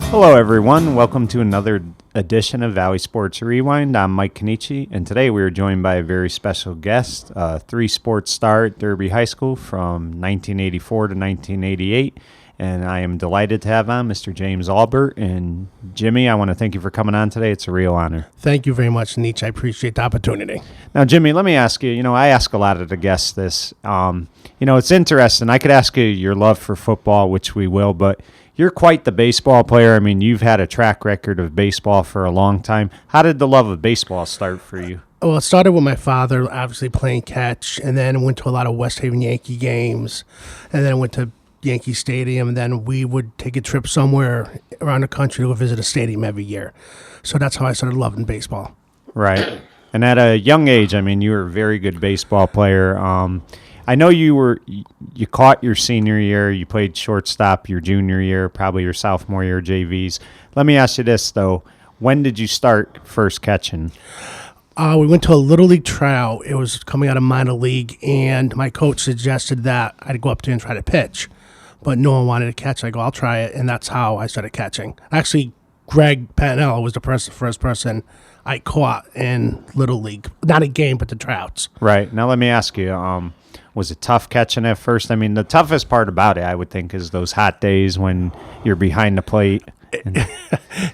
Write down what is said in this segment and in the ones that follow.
Hello, everyone. Welcome to another edition of Valley Sports Rewind. I'm Mike Cannici, and today we are joined by a very special guest, three-sports star at Derby High School from 1984 to 1988. And I am delighted to have on Mr. James Allbert. And Jimmy, I want to thank you for coming on today. It's a real honor. Thank you very much, Nietzsche. I appreciate the opportunity. Now, Jimmy, let me ask you, I ask a lot of the guests this. It's interesting. I could ask you your love for football, which we will, but you're quite the baseball player. I mean, you've had a track record of baseball for a long time. How did the love of baseball start for you? Well, it started with my father, obviously playing catch, and then went to a lot of West Haven Yankee games, and then went to Yankee Stadium, and then we would take a trip somewhere around the country to go visit a stadium every year. So that's how I started loving baseball. Right. And at a young age, I mean, you were a very good baseball player. I know you caught your senior year, you played shortstop your junior year, probably your sophomore year JVs. Let me ask you this, though. When did you start first catching? We went to a Little League tryout. It was coming out of minor league, and my coach suggested that I'd go up there and try to pitch. But no one wanted to catch. I go, I'll try it, and that's how I started catching. Actually, Greg Pantanella was the first person I caught in Little League. Not a game, but the tryouts. Right. Now let me ask you, was it tough catching at first? I mean, the toughest part about it, I would think, is those hot days when you're behind the plate.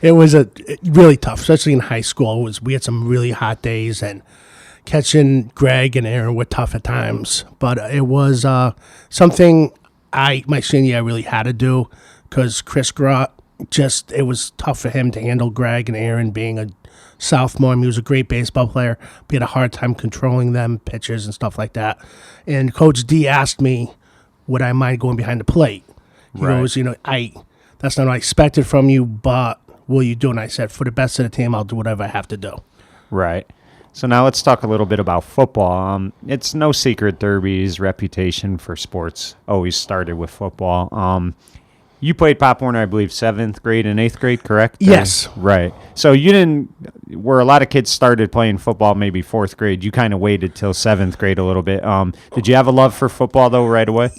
It was really tough, especially in high school. We had some really hot days, and catching Greg and Aaron were tough at times. But it was something my senior year I really had to do, because Chris Grott, it was tough for him to handle Greg and Aaron being a sophomore. He was a great baseball player, but he had a hard time controlling them, pitches and stuff like that. And Coach D asked me, would I mind going behind the plate? He goes, that's not what I expected from you, but will you do it? And I said, for the best of the team, I'll do whatever I have to do. Right. So now let's talk a little bit about football. It's no secret Derby's reputation for sports always started with football. You played Pop Warner, I believe, 7th grade and 8th grade, correct? Yes. Right. So where a lot of kids started playing football maybe 4th grade, you kind of waited till 7th grade a little bit. Did you have a love for football, though, right away?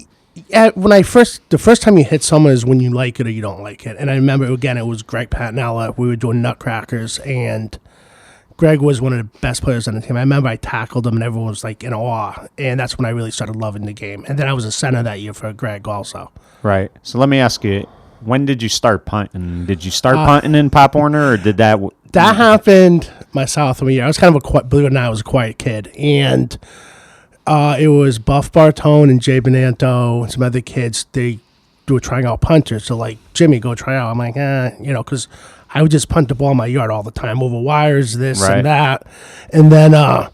Yeah, the first time you hit someone is when you like it or you don't like it. And I remember, again, it was Greg Pantanella. We were doing nutcrackers, and Greg was one of the best players on the team. I remember I tackled him, and everyone was like in awe. And that's when I really started loving the game. And then I was a center that year for Greg also. Right. So let me ask you, when did you start punting? Did you start punting in Pop Warner, or did that? That happened my sophomore year. I was kind of believe it or not, I was a quiet kid. And it was Buff Bartone and Jay Benanto and some other kids. They were trying out punters. So like, Jimmy, go try out. I'm like, because I would just punt the ball in my yard all the time, over wires, this and that. And then I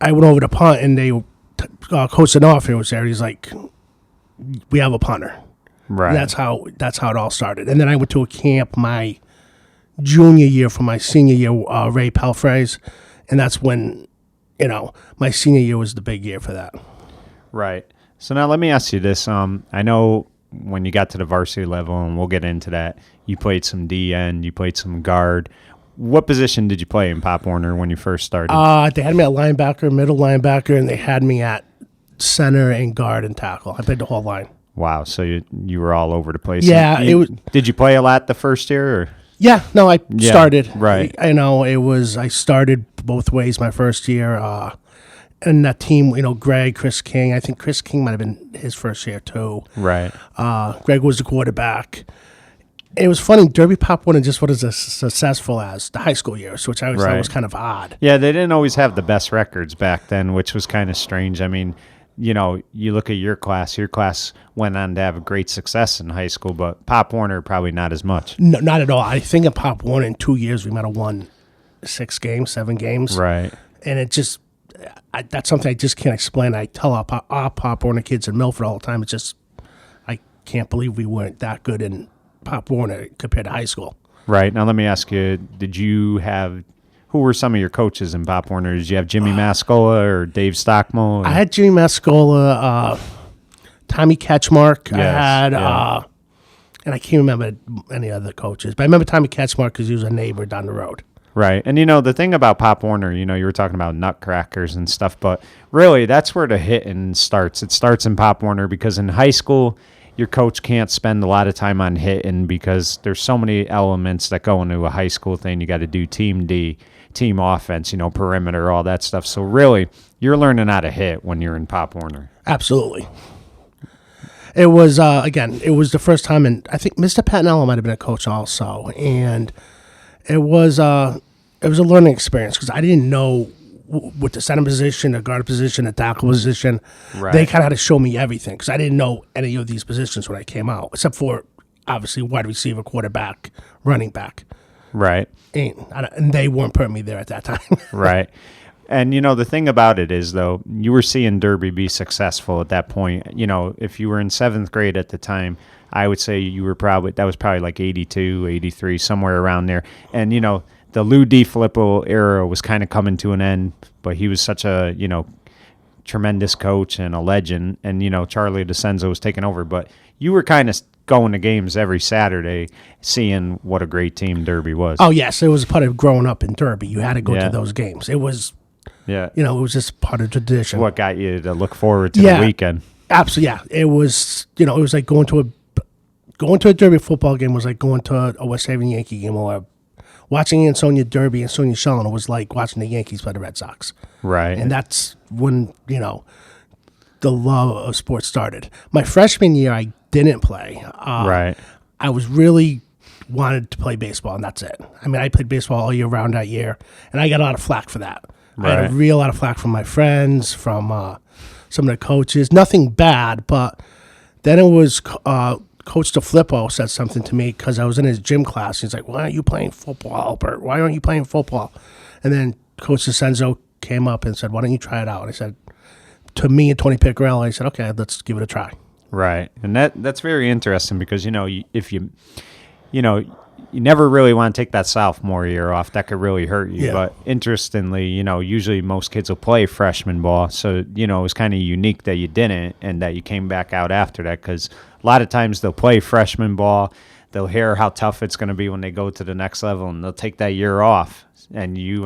went over to punt, and they Coach Sophomore was there. He's like, we have a punter. Right. And that's how it all started. And then I went to a camp my junior year for my senior year, Ray Pelfrey's, and that's when, my senior year was the big year for that. Right. So now let me ask you this. I know when you got to the varsity level, and we'll get into that, you played some DN, you played some guard. What position did you play in Pop Warner when you first started? They had me at linebacker, middle linebacker, and they had me at center and guard and tackle. I played the whole line. Wow, so you were all over the place. Yeah, Did you play a lot the first year? Or? Yeah, no, I started. Right. I started both ways my first year. And that team, Greg, Chris King. I think Chris King might have been his first year too. Right. Greg was the quarterback. It was funny. Derby Pop Warner just wasn't as successful as the high school years, which I always thought was kind of odd. Yeah, they didn't always have the best records back then, which was kind of strange. I mean, you look at your class went on to have a great success in high school, but Pop Warner probably not as much. No, not at all. I think at Pop Warner in 2 years we might have won 7 games. Right. And it just, that's something I just can't explain. I tell our Pop Warner kids in Milford all the time, it's just, I can't believe we weren't that good in Pop Warner compared to high school. Right. Now let me ask you, who were some of your coaches in Pop Warner? Did you have Jimmy Mascola or Dave Stockmo? Or? I had Jimmy Mascola, Tommy Ketchmark. Yes, I had, and I can't remember any other coaches, but I remember Tommy Ketchmark because he was a neighbor down the road. Right. And, the thing about Pop Warner, you were talking about nutcrackers and stuff, but really that's where the hitting starts. It starts in Pop Warner because in high school, your coach can't spend a lot of time on hitting because there's so many elements that go into a high school thing. You got to do team D, team offense, perimeter, all that stuff. So really, you're learning how to hit when you're in Pop Warner. Absolutely. It was, again, it was the first time, and I think Mr. Patnello might have been a coach also, and it was a learning experience because I didn't know with the center position, the guard position, the tackle position. Right. They kind of had to show me everything because I didn't know any of these positions when I came out, except for, obviously, wide receiver, quarterback, running back. Right. And they weren't putting me there at that time. Right. And, the thing about it is, though, you were seeing Derby be successful at that point. If you were in 7th grade at the time, I would say that was probably like 82, 83, somewhere around there. And, the Lou DiFilippo era was kind of coming to an end, but he was such a, tremendous coach and a legend. And, Charlie DeCenzo was taking over. But you were kind of going to games every Saturday, seeing what a great team Derby was. Oh, yes. It was part of growing up in Derby. You had to go to those games. It was... Yeah. It was just part of tradition. What got you to look forward to the weekend? Absolutely, yeah. It was, it was like going to a Derby football game was like going to a West Haven Yankee game, or watching Ansonia Derby, Ansonia Shelton was like watching the Yankees play the Red Sox. Right. And that's when, the love of sports started. My freshman year, I didn't play. Right. I was really wanted to play baseball, and that's it. I mean, I played baseball all year round that year, and I got a lot of flack for that. Right. I had a real lot of flack from my friends, from some of the coaches. Nothing bad, but then it was Coach DeFilippo said something to me because I was in his gym class. He's like, "Why aren't you playing football, Albert? Why aren't you playing football?" And then Coach DeCenzo came up and said, "Why don't you try it out?" And I said, to me and Tony Piccarello, I said, "Okay, let's give it a try." Right, and that's very interesting because if you never really want to take that sophomore year off. That could really hurt you. Yeah. But interestingly, usually most kids will play freshman ball. So, it was kind of unique that you didn't and that you came back out after that, because a lot of times they'll play freshman ball. They'll hear how tough it's going to be when they go to the next level, and they'll take that year off. And you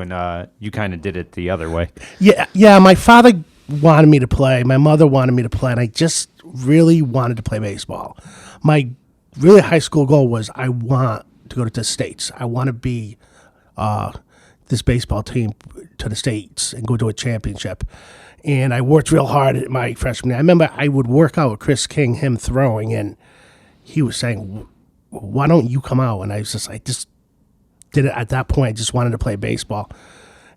kind of did it the other way. Yeah. My father wanted me to play. My mother wanted me to play, and I just really wanted to play baseball. My really high school goal was I want to go to the States. I want to be this baseball team to the States and go to a championship. And I worked real hard at my freshman year. I remember I would work out with Chris King, him throwing, and he was saying, "Why don't you come out?" And I just did it at that point. I just wanted to play baseball.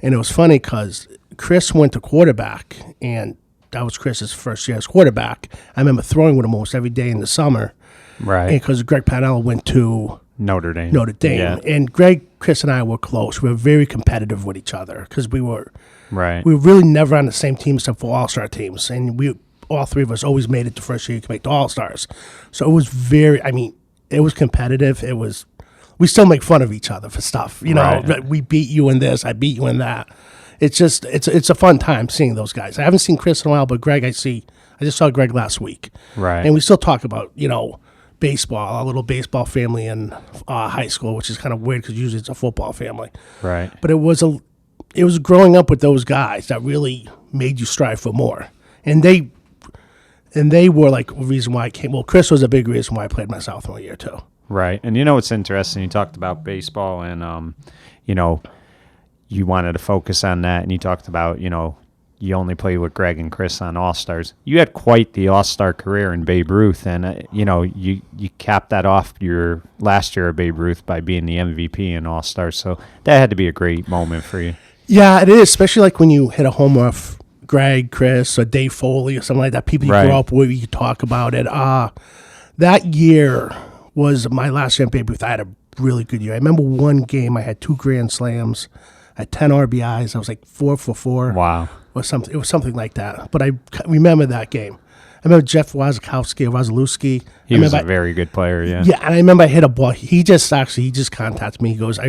And it was funny because Chris went to quarterback, and that was Chris's first year as quarterback. I remember throwing with him almost every day in the summer. Right. Because Greg Panella went to Notre Dame. Yeah. And Greg, Chris, and I were close. We were very competitive with each other because we were really never on the same team except for all-star teams. And all three of us always made it the first year you could make the all-stars. So it was it was competitive. We still make fun of each other for stuff. Right. We beat you in this, I beat you in that. It's just, it's a fun time seeing those guys. I haven't seen Chris in a while, but Greg I just saw Greg last week. Right. And we still talk about, baseball, our little baseball family in high school, which is kind of weird because usually it's a football family. Right. But it was growing up with those guys that really made you strive for more. And they were like a reason why I came. Well, Chris was a big reason why I played my sophomore year too. Right. And what's interesting, you talked about baseball and, you wanted to focus on that, and you talked about, you only played with Greg and Chris on All-Stars. You had quite the All-Star career in Babe Ruth, and, you capped that off your last year of Babe Ruth by being the MVP in All-Stars. So that had to be a great moment for you. Yeah, it is, especially like when you hit a home off Greg, Chris, or Dave Foley or something like that. People you grew up with, you talk about it. That year was my last year in Babe Ruth. I had a really good year. I remember one game I had 2 grand slams. I had 10 RBIs. I was like 4 for 4. Wow. Or something. It was something like that. But I remember that game. I remember Jeff Wazalewski. He was a very good player, yeah. Yeah, and I remember I hit a ball. He just contacted me. He goes, I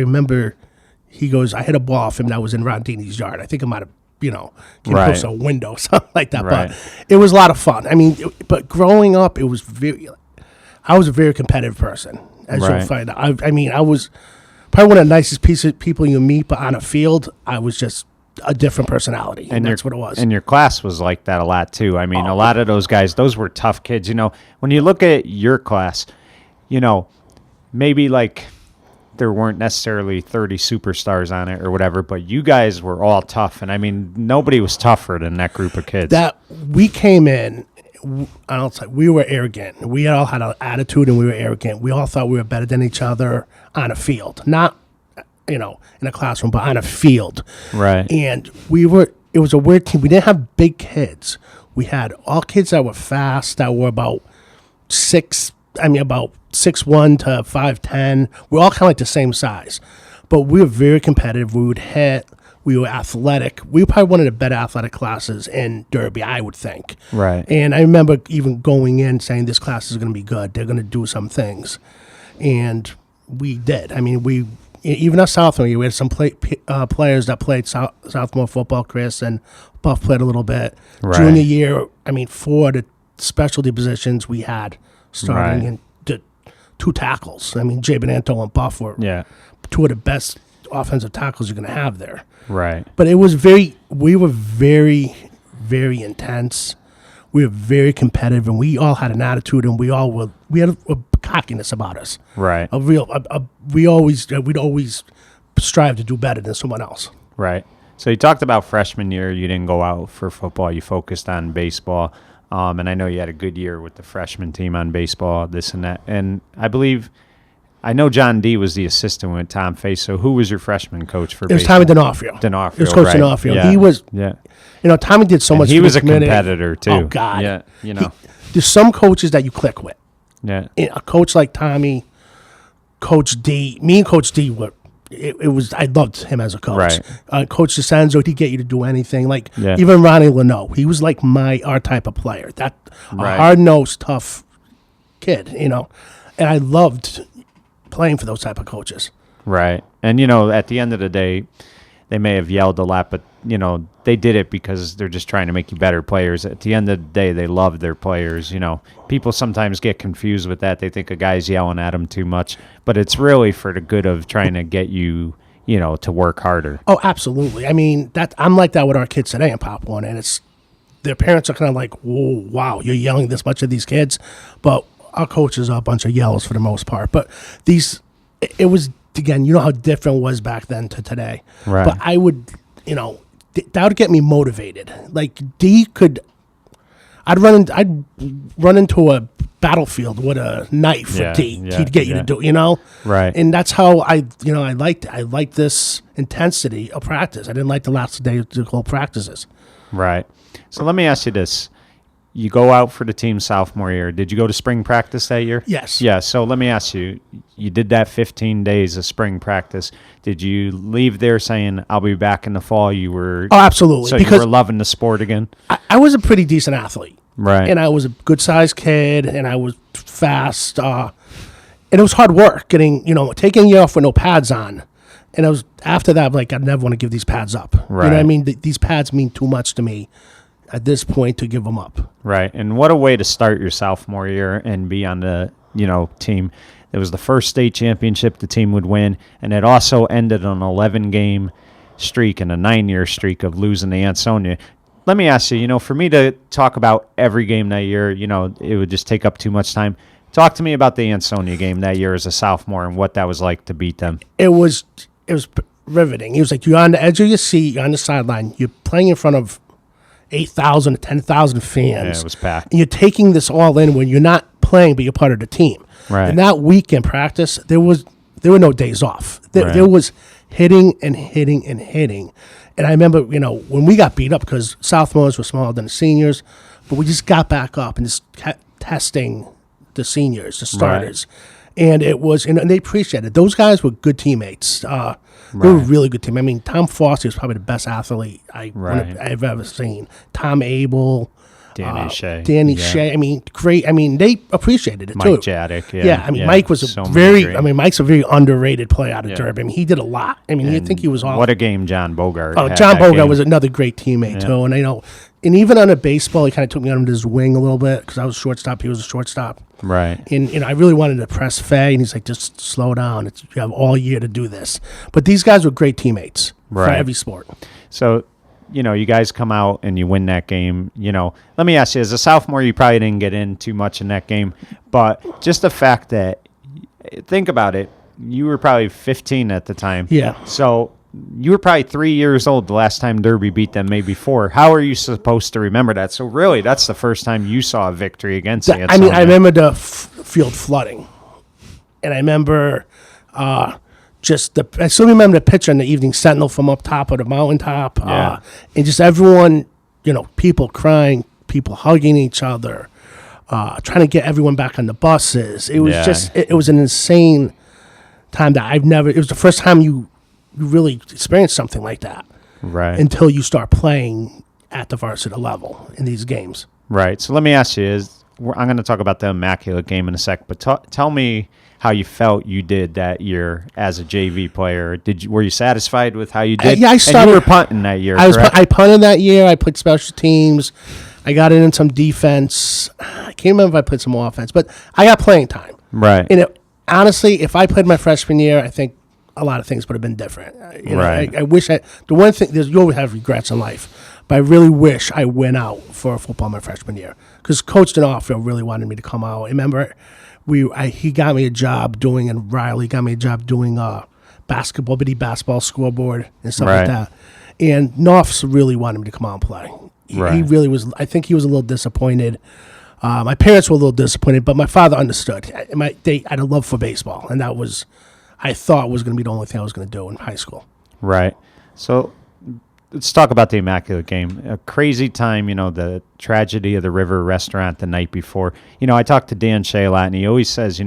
hit a ball off him that was in Rondini's yard. I think it might have, came close to a window, something like that. Right. But it was a lot of fun. I mean, but growing up, I was a very competitive person, as you'll find out. I was probably one of the nicest people you meet, but on a field, I was just a different personality, and that's what it was. And your class was like that a lot too. I mean, a lot of those guys, those were tough kids. You know, when you look at your class, you know, maybe like there weren't necessarily 30 superstars on it or whatever, but you guys were all tough. And I mean, nobody was tougher than that group of kids. That we came in, I don't say we were arrogant. We all had an attitude, and we were arrogant. We all thought we were better than each other on a field, not, you know, in a classroom, but on a field. Right. And it was a weird team. We didn't have big kids. We had all kids that were fast, that were about 6'1" to 5'10". We're all kind of like the same size, but we were very competitive. We would hit. We were athletic. We were probably one of the better athletic classes in Derby, I would think. Right. And I remember even going in saying this class is going to be good. They're going to do some things, and we did. I mean, even our sophomore year, we had some players that played sophomore football. Chris and Buff played a little bit. Right. Junior year, I mean, 4 of the specialty positions we had starting and did 2 tackles. I mean, Jay Benanto and Buff were 2 of the best offensive tackles you're going to have there. Right. But we were very, very intense. We were very competitive, and we all had an attitude, and we had a cockiness about us. Right. We'd always strive to do better than someone else. Right. So you talked about freshman year, you didn't go out for football, you focused on baseball. And I know you had a good year with the freshman team on baseball, this and that. And I know John D was the assistant with Tom Face. So who was your freshman coach for baseball? It was Tommy D'Onofrio. D'Onofrio, it was Coach right. D'Onofrio. Yeah. He was, you know, Tommy did so much. He was a community. competitor too. Oh God. Yeah. You know. There's some coaches that you click with. Yeah. A coach like Tommy, Coach D. Me and Coach D were. It was. I loved him as a coach. Right. Coach DeCenzo, he'd get you to do anything. Like even Ronnie Leno, he was like our type of player. A hard nosed, tough kid. You know, and I loved playing for those type of coaches. Right. And you know, at the end of the day, they may have yelled a lot, but you know, they did it because they're just trying to make you better players. At the end of the day, they love their players. You know, people sometimes get confused with that. They think a guy's yelling at them too much, but it's really for the good of trying to get you, you know, to work harder. Oh, absolutely. I mean, I'm like that with our kids today in Pop One, and their parents are kind of like, whoa, wow, you're yelling this much at these kids, but our coaches are a bunch of yells for the most part. But it was, again, you know how different it was back then to today. Right. But I would, you know, that would get me motivated. Like I'd run into a battlefield with a knife with D. He'd get you to do, you know? Right. And that's how I liked this intensity of practice. I didn't like the last day of the whole practices. Right. So let me ask you this. You go out for the team sophomore year. Did you go to spring practice that year? Yes. Yeah, so let me ask you, you did that 15 days of spring practice. Did you leave there saying, I'll be back in the fall? You were... Oh, absolutely. So because you were loving the sport again? I was a pretty decent athlete. Right. And I was a good-sized kid, and I was fast. And it was hard work taking a year off with no pads on. And I was after that, like, I never want to give these pads up. Right. You know what I mean? These pads mean too much to me at this point to give them up. Right. And what a way to start your sophomore year and be on the, team. It was the first state championship the team would win, and it also ended an 11-game streak and a 9-year streak of losing to Ansonia. Let me ask you, for me to talk about every game that year, it would just take up too much time. Talk to me about the Ansonia game that year as a sophomore and what that was like to beat them. It was riveting. It was like you're on the edge of your seat, you're on the sideline, you're playing in front of 8,000 to 10,000 fans. Yeah, it was packed. And you're taking this all in when you're not playing, but you're part of the team. Right. And that week in practice, there were no days off. There was hitting and hitting and hitting. And I remember, when we got beat up because sophomores were smaller than the seniors, but we just got back up and just kept testing the seniors, the starters. Right. And it was, and they appreciated it. Those guys were good teammates. They were a really good team. I mean, Tom Foster is probably the best athlete I've ever seen. Tom Abel. Danny Shea. Shea. I mean, great. I mean, they appreciated it, too. Mike Jaddick. Yeah. I mean, Mike was Mike's a very underrated player out of Derby. I mean, he did a lot. I mean, you think he was awesome. What a game John Bogart had. John Bogart was another great teammate, too. And, and even on a baseball, he kind of took me under his wing a little bit because I was shortstop. He was a shortstop. Right. And I really wanted to press Faye, and he's like, just slow down. You have all year to do this. But these guys were great teammates for every sport. So, you guys come out and you win that game. Let me ask you, as a sophomore, you probably didn't get in too much in that game, but just the fact that, think about it, you were probably 15 at the time. Yeah. So you were probably 3 years old the last time Derby beat them, maybe 4. How are you supposed to remember that? So really, that's the first time you saw a victory against you. I remember the field flooding, and I remember I still remember the picture in the Evening Sentinel from up top of the mountaintop, and just everyone, people crying, people hugging each other, trying to get everyone back on the buses. It was it was an insane time that it was the first time you really experienced something like that. Right. Until you start playing at the varsity level in these games. Right. So let me ask you, I'm going to talk about the Immaculate game in a sec, but tell me how you felt you did that year as a JV player. Were you satisfied with how you did? Yeah, I started. And you were punting that year, correct? I punted that year. I played special teams. I got in some defense. I can't remember if I played some offense, but I got playing time. Right. And honestly, if I played my freshman year, I think a lot of things would have been different. Right. I wish the one thing, you always have regrets in life, but I really wish I went out for football my freshman year, because Coach D'Onofrio really wanted me to come out. I remember he got me a job doing, and Riley got me a job doing basketball, bitty basketball scoreboard and stuff like that. And Knopfs really wanted me to come out and play. He really was. I think he was a little disappointed. My parents were a little disappointed, but my father understood. I had a love for baseball, and that was, I thought, was going to be the only thing I was going to do in high school. Right. So let's talk about the Immaculate game. A crazy time, the tragedy of the River restaurant the night before. I talked to Dan Shea a lot, and he always says,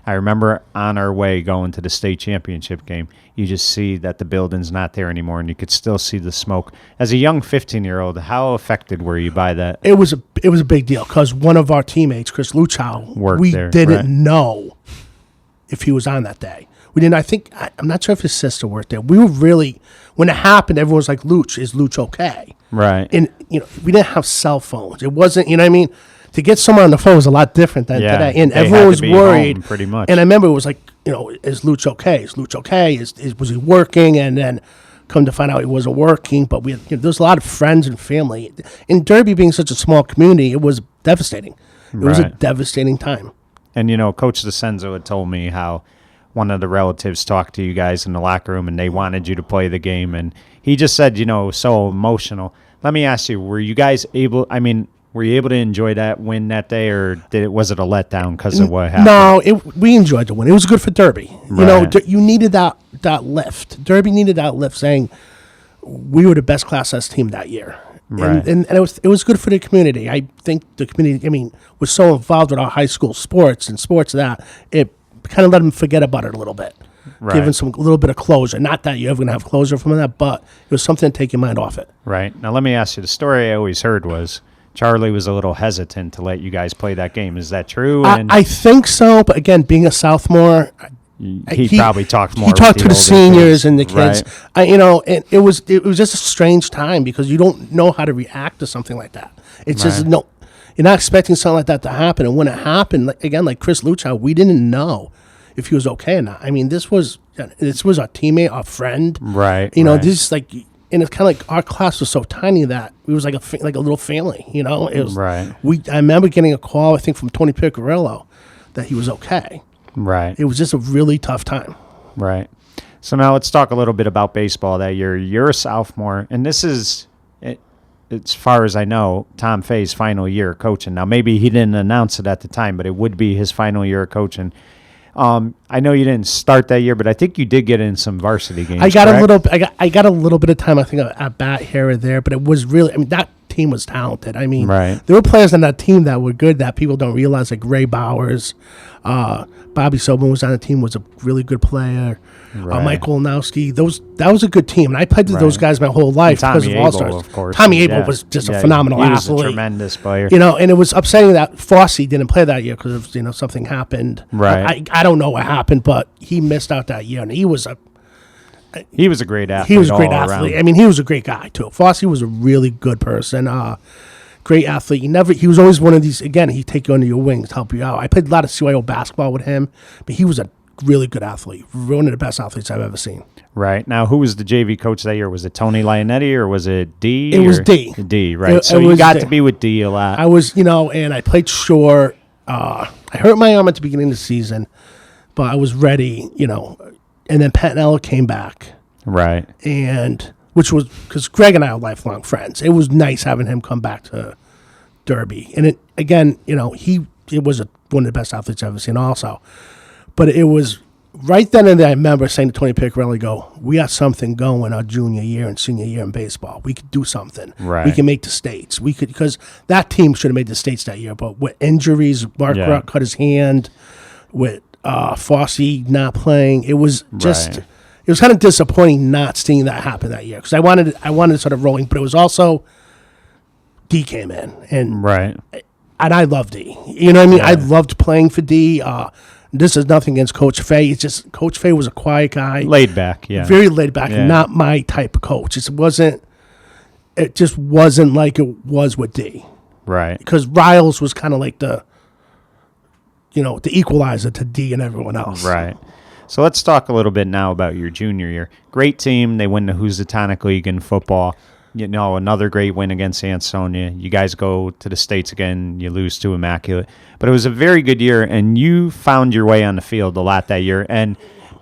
I remember on our way going to the state championship game, you just see that the building's not there anymore, and you could still see the smoke. As a young 15-year-old, how affected were you by that? It was a big deal, because one of our teammates, Chris Luchow, worked there. Didn't know if he was on that day. We didn't. I'm not sure if his sister worked there. We were really, when it happened, everyone was like, "Luch, is Luch okay?" Right. And we didn't have cell phones. It wasn't. To get someone on the phone was a lot different than today. And everyone was worried. Home, pretty much. And I remember it was like, is Luch okay? Is Luch okay? Was he working? And then come to find out he wasn't working. But we had, there was a lot of friends and family. In Derby being such a small community, it was devastating. It was a devastating time. And Coach DeCenzo had told me how one of the relatives talked to you guys in the locker room, and they wanted you to play the game. And he just said, so emotional. Let me ask you, were you guys able? Were you able to enjoy that win that day, or was it a letdown because of what happened? No, we enjoyed the win. It was good for Derby. Right. You needed that lift. Derby needed that lift, saying we were the best Class S team that year. Right. And it was good for the community. I think the community, was so involved with our high school sports that it kind of let them forget about it a little bit. Right. Giving a little bit of closure. Not that you're ever going to have closure from that, but it was something to take your mind off it. Right. Now, let me ask you, the story I always heard was Charlie was a little hesitant to let you guys play that game. Is that true? I think so, but again, being a sophomore, he probably talked more. He talked to the seniors kids. And the kids. Right. And it was just a strange time, because you don't know how to react to something like that. It's just you're not expecting something like that to happen. And when it happened, like Chris Luchow, we didn't know if he was okay or not. This was our teammate, our friend. Right. This is like. And it's kind of like our class was so tiny that it was like a little family, It was right. I remember getting a call, I think, from Tony Piccirillo that he was okay. Right. It was just a really tough time. Right. So now let's talk a little bit about baseball that year. You're a sophomore, and this is, as far as I know, Tom Fay's final year of coaching. Now, maybe he didn't announce it at the time, but it would be his final year of coaching. I know you didn't start that year, but I think you did get in some varsity games. I got a little bit of time, I think, at bat here or there, but it was really, that team was talented. There were players on that team that were good that people don't realize, like Ray Bowers, Bobby Sobin was on the team, was a really good player. Mike Olnowski, that was a good team, and I played with those guys my whole life because of All-Stars. Of course. Tommy Abel was just a phenomenal athlete. He was a tremendous player. And it was upsetting that Fosse didn't play that year because something happened. Right. I don't know what happened, but he missed out that year, and he was a great athlete. He was a great athlete. Around. He was a great guy too. Fosse was a really good person. Great athlete. He was always one of these. Again, he'd take you under your wings, help you out. I played a lot of CYO basketball with him, but he was a really good athlete. One of the best athletes I've ever seen. Right. Now, who was the JV coach that year? Was it Tony Lionetti or was it D? It was D. D, right. So you got to be with D a lot. I was, and I played short. I hurt my arm at the beginning of the season, but I was ready, And then Pettinella came back. Right. And which was because Greg and I are lifelong friends. It was nice having him come back to Derby. And it again, it was one of the best athletes I've ever seen also. But it was right then and there, I remember saying to Tony Piccarelli, we got something going our junior year and senior year in baseball. We could do something. Right. We can make the States. We could, because that team should have made the States that year. But with injuries, Mark Ruck cut his hand, with Fossey not playing, it was just, it was kind of disappointing not seeing that happen that year. Because I wanted to sort of rolling, but it was also, D came in. And I loved D. You know what I mean? I loved playing for D. This is nothing against Coach Fay. It's just Coach Fay was a quiet guy. Laid back, yeah. Very laid back, not my type of coach. It just wasn't like it was with D. Right. Because Riles was kind of like the equalizer to D and everyone else. Right. So let's talk a little bit now about your junior year. Great team. They win the Housatonic League in football. Another great win against Ansonia. You guys go to the States again. You lose to Immaculate. But it was a very good year, and you found your way on the field a lot that year. And,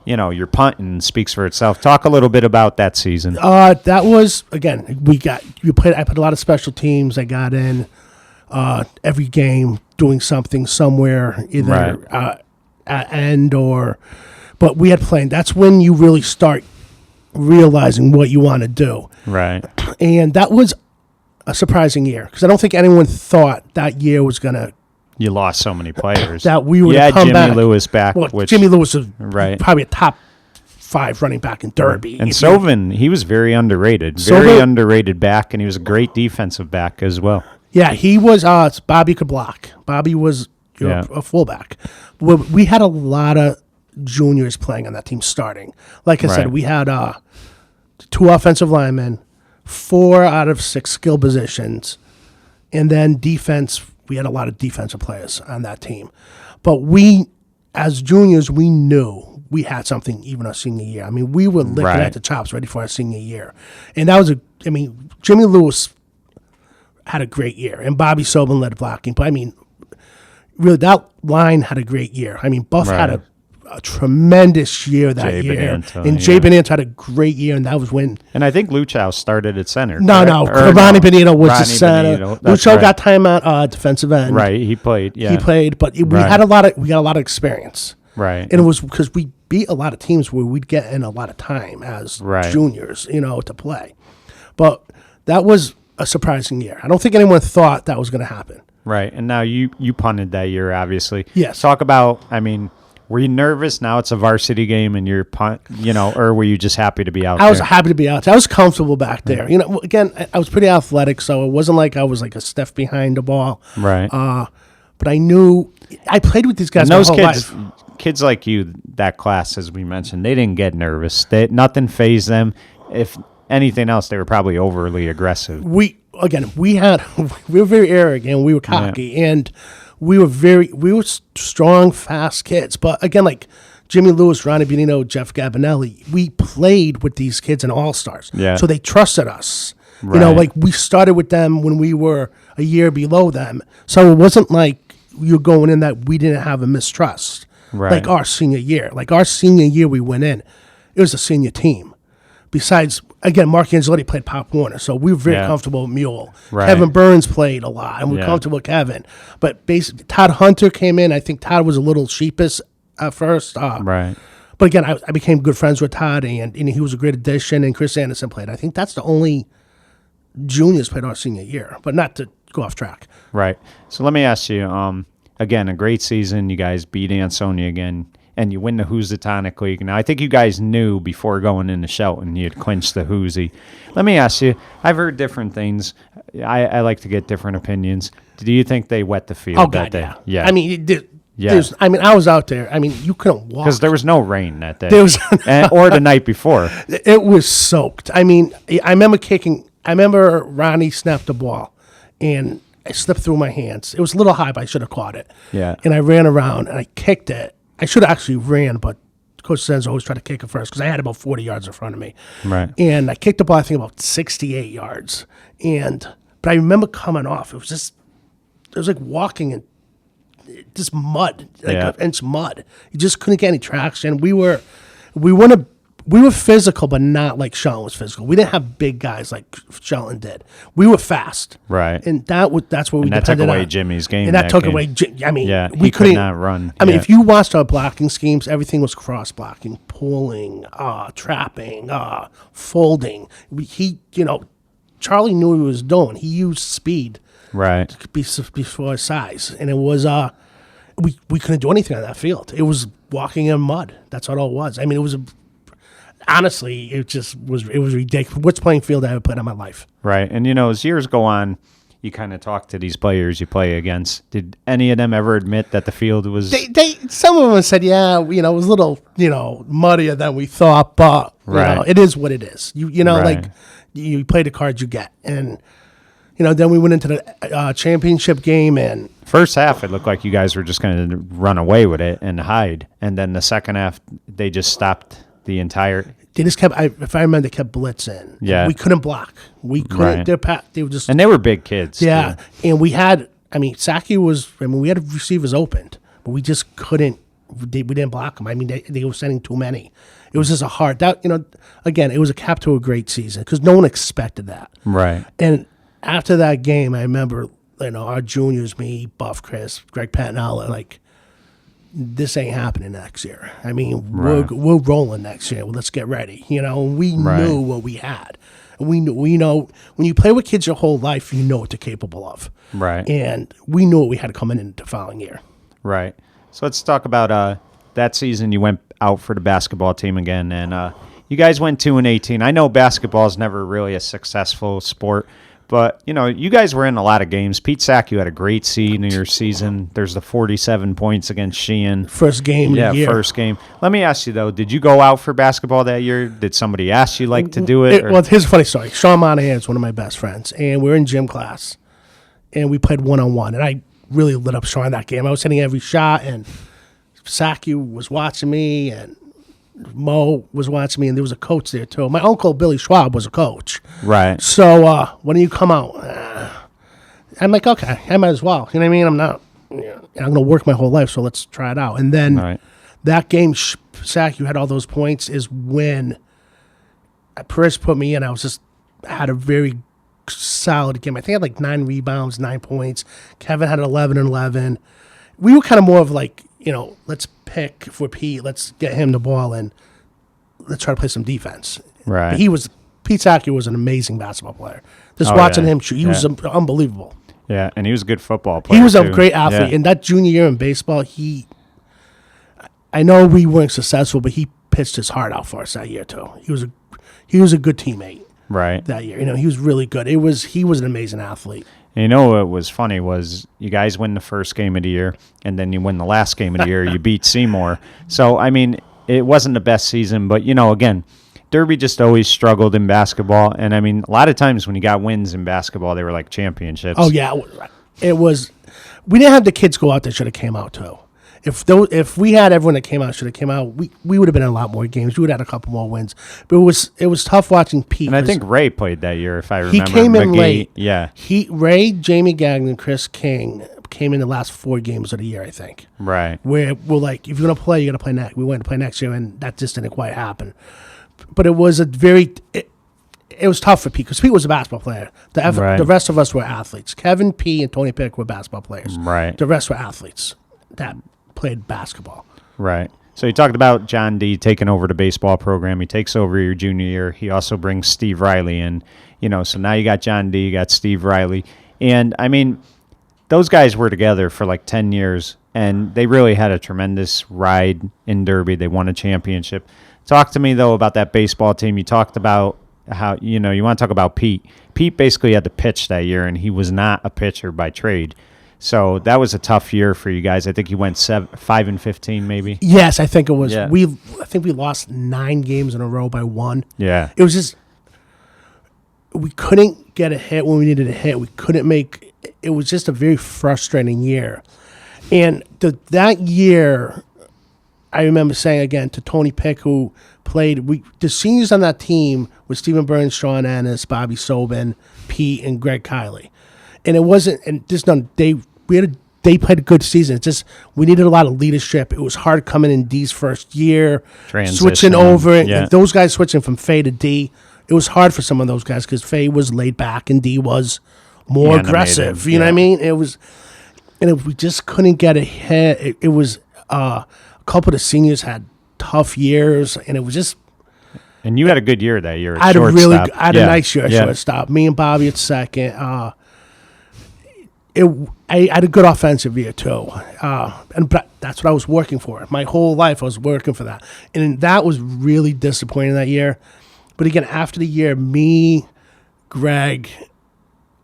your punting speaks for itself. Talk a little bit about that season. That was, again, I put a lot of special teams. I got in every game doing something somewhere, either at end or – but we had playing. That's when you really start realizing what you want to do. Right. And that was a surprising year because I don't think anyone thought that year was going to. You lost so many players. That we would come Jimmy back. Lewis back. Well, which, Jimmy Lewis was probably a top 5 running back in Derby. And Sovin, he was very underrated. Very underrated back, and he was a great defensive back as well. Yeah, he was. Bobby could block. Bobby was a fullback. We had a lot of juniors playing on that team starting. Like I said, we had 2 offensive linemen, 4 out of 6 skill positions, and then defense. We had a lot of defensive players on that team. But we, as juniors, we knew we had something even our senior year. I mean, we were licking at the chops ready for our senior year. And that was Jimmy Lewis had a great year, and Bobby Sobin led blocking. But, really, that line had a great year. Buff had a tremendous year that year. Jay Benanto had a great year, and that was when... And I think Luchow started at center. No. Ronnie Benito was the center. Luchow got time at defensive end. Right, he played, He played, but we got a lot of experience. Right. And it was because we beat a lot of teams where we'd get in a lot of time as juniors, to play. But that was a surprising year. I don't think anyone thought that was going to happen. Right, and now you punted that year, obviously. Yes. Talk about, were you nervous? Now it's a varsity game and you're punt, or were you just happy to be out there? I was happy to be out there. I was comfortable back there. Again, I was pretty athletic, so it wasn't like I was like a Steph behind the ball. Right. But I knew I played with these guys my whole life. Kids like you, that class, as we mentioned, they didn't get nervous. Nothing fazed them. If anything else, they were probably overly aggressive. We were very arrogant. We were cocky, and we were strong, fast kids. But again, like Jimmy Lewis, Ronnie Benino, Jeff Gabinelli, we played with these kids in All-Stars. Yeah. So they trusted us. Right. We started with them when we were a year below them. So it wasn't like you're going in that we didn't have a mistrust. Right. Like our senior year. We went in. It was a senior team. Besides, again, Mark Angeletti played Pop Warner, so we were very comfortable with Mule. Right. Kevin Burns played a lot, and we were comfortable with Kevin. But basically, Todd Hunter came in. I think Todd was a little sheepish at first. Right. But again, I became good friends with Todd, and he was a great addition, and Chris Anderson played. I think that's the only juniors played our senior year, but not to go off track. Right. So let me ask you, again, a great season. You guys beat Ansonia again. And you win the Housatonic League. Now, I think you guys knew before going into Shelton you had clinched the Hoosie. Let me ask you, I've heard different things. I like to get different opinions. Do you think they wet the field that day? Yeah. I was out there. You couldn't walk. Because there was no rain that day. Or the night before. It was soaked. I remember Ronnie snapped the ball, and I slipped through my hands. It was a little high, but I should have caught it. Yeah. And I ran around, and I kicked it. I should have actually ran, but Coach Senzo always tried to kick it first because I had about 40 yards in front of me. Right. And I kicked the ball, I think, about 68 yards. But I remember coming off. It was like walking in just mud, like an inch mud. You just couldn't get any traction. We were physical, but not like Shelton was physical. We didn't have big guys like Shelton did. We were fast, right? And that's what we depended on. And that took away Jimmy's game. And that took away. I mean, we could not run. I mean, if you watched our blocking schemes, everything was cross blocking, pulling, trapping, folding. Charlie knew what he was doing. He used speed, right, before his size, and it was we couldn't do anything on that field. It was walking in mud. That's all it was. I mean, it was honestly, it was ridiculous. Worst playing field I ever played in my life. Right, and as years go on, you kind of talk to these players you play against. Did any of them ever admit that the field was? Some of them said, yeah, it was a little, muddier than we thought, but it is what it is. Like you play the cards you get, and then we went into the championship game, and first half it looked like you guys were just going to run away with it and hide, and then the second half they just stopped the entire. They just kept. If I remember, they kept blitzing. Yeah, we couldn't block. We couldn't. Right. They were just, and they were big kids. Yeah, too. And we had. I mean, Saki was. I mean, we had receivers opened, but we just couldn't. We didn't block them. I mean, they were sending too many. It was just a hard. Again, it was a cap to a great season because no one expected that. Right. And after that game, I remember, our juniors, me, Buff, Chris, Greg Patnella, like, this ain't happening next year. I mean, right. we're rolling next year. Well, let's get ready. We knew what we had. We know when you play with kids your whole life, you know what they're capable of. Right. And we knew what we had to come in the following year. Right. So let's talk about that season. You went out for the basketball team again, and you guys went 2-18. I know basketball is never really a successful sport, but you guys were in a lot of games. Pete Sack, you had a great senior season. There's the 47 points against Sheehan. First game of the year. First game. Let me ask you though, did you go out for basketball that year? Did somebody ask you to do it? Well, here's a funny story. Sean Monahan is one of my best friends, and we're in gym class, and we played 1-on-1, and I really lit up Sean that game. I was hitting every shot, and Saki was watching me, and Mo was watching me, and there was a coach there too. My uncle Billy Schwab was a coach. Right. So when you come out, I'm like, okay, I might as well. You know what I mean? I'm not. I'm going to work my whole life, so let's try it out. And then that game, Saki had all those points. Is when Perez put me in. I had a very solid game. I think I had like 9 rebounds, 9 points. Kevin had 11 and 11. We were kind of more of like, let's pick for Pete. Let's get him the ball and let's try to play some defense. Right. But Pete Saki was an amazing basketball player. Just watching him shoot, he was unbelievable. Yeah, and he was a good football player. He was too. A great athlete. Yeah. And that junior year in baseball, I know we weren't successful, but he pitched his heart out for us that year too. He was a good teammate. Right. That year. He was really good. He was an amazing athlete. And what was funny was you guys win the first game of the year, and then you win the last game of the year. You beat Seymour. So, I mean, it wasn't the best season, but, again, Derby just always struggled in basketball. And, I mean, a lot of times when you got wins in basketball, they were like championships. Oh, yeah. It was – we didn't have the kids go out that should have came out, too. If we had everyone that came out should have came out, we would have been in a lot more games. We would have had a couple more wins. But it was tough watching Pete. And I think Ray played that year, if I remember. He came in late. Yeah. Ray, Jamie Gagnon, Chris King came in the last 4 games of the year, I think. Right. Where we're like, if you're going to play, you're going to play next. We went to play next year, and that just didn't quite happen. But it was it was tough for Pete because Pete was a basketball player. The rest of us were athletes. Kevin, P, and Tony Pick were basketball players. Right. The rest were athletes that played basketball. Right. So you talked about John D taking over the baseball program. He takes over your junior year. He also brings Steve Riley in. So now you got John D, you got Steve Riley. And, I mean, those guys were together for like 10 years, and they really had a tremendous ride in Derby. They won a championship. Talk to me, though, about that baseball team. You talked about how, you want to talk about Pete. Pete basically had to pitch that year, and he was not a pitcher by trade. So that was a tough year for you guys. I think you went 5-15, maybe. Yes, I think it was. Yeah. I think we lost 9 games in a row by 1. Yeah. It was just we couldn't get a hit when we needed a hit. We couldn't make. It was just a very frustrating year. And that year, I remember saying again to Tony Pick, who played, the seniors on that team was Stephen Burns, Sean Ennis, Bobby Sobin, Pete, and Greg Kiley. And it wasn't, and just none, they played a good season. It's just, we needed a lot of leadership. It was hard coming in D's first year, switching over, and those guys switching from Faye to D. It was hard for some of those guys because Faye was laid back and D was more aggressive. You know what I mean? It was, and if we just couldn't get ahead, it was, a couple of the seniors had tough years, and it was just. And you had a good year that year. I had a nice year at shortstop. Me and Bobby at second. I had a good offensive year too, but that's what I was working for. My whole life I was working for that, and that was really disappointing that year. But again, after the year, me, Greg,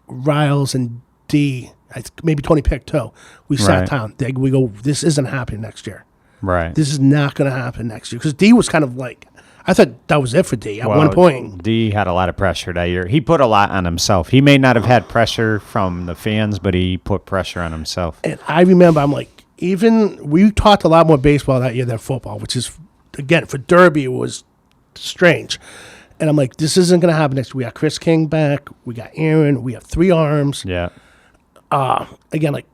Riles, and D, maybe Tony Pick too, we sat down. We go, this isn't happening next year. Right. This is not going to happen next year. Because D was kind of like, I thought that was it for D at one point. D had a lot of pressure that year. He put a lot on himself. He may not have had pressure from the fans, but he put pressure on himself. And I remember, I'm like, we talked a lot more baseball that year than football, which is, again, for Derby, it was strange. And I'm like, this isn't going to happen next year. We got Chris King back. We got Aaron. We have 3 arms. Yeah. Again, like,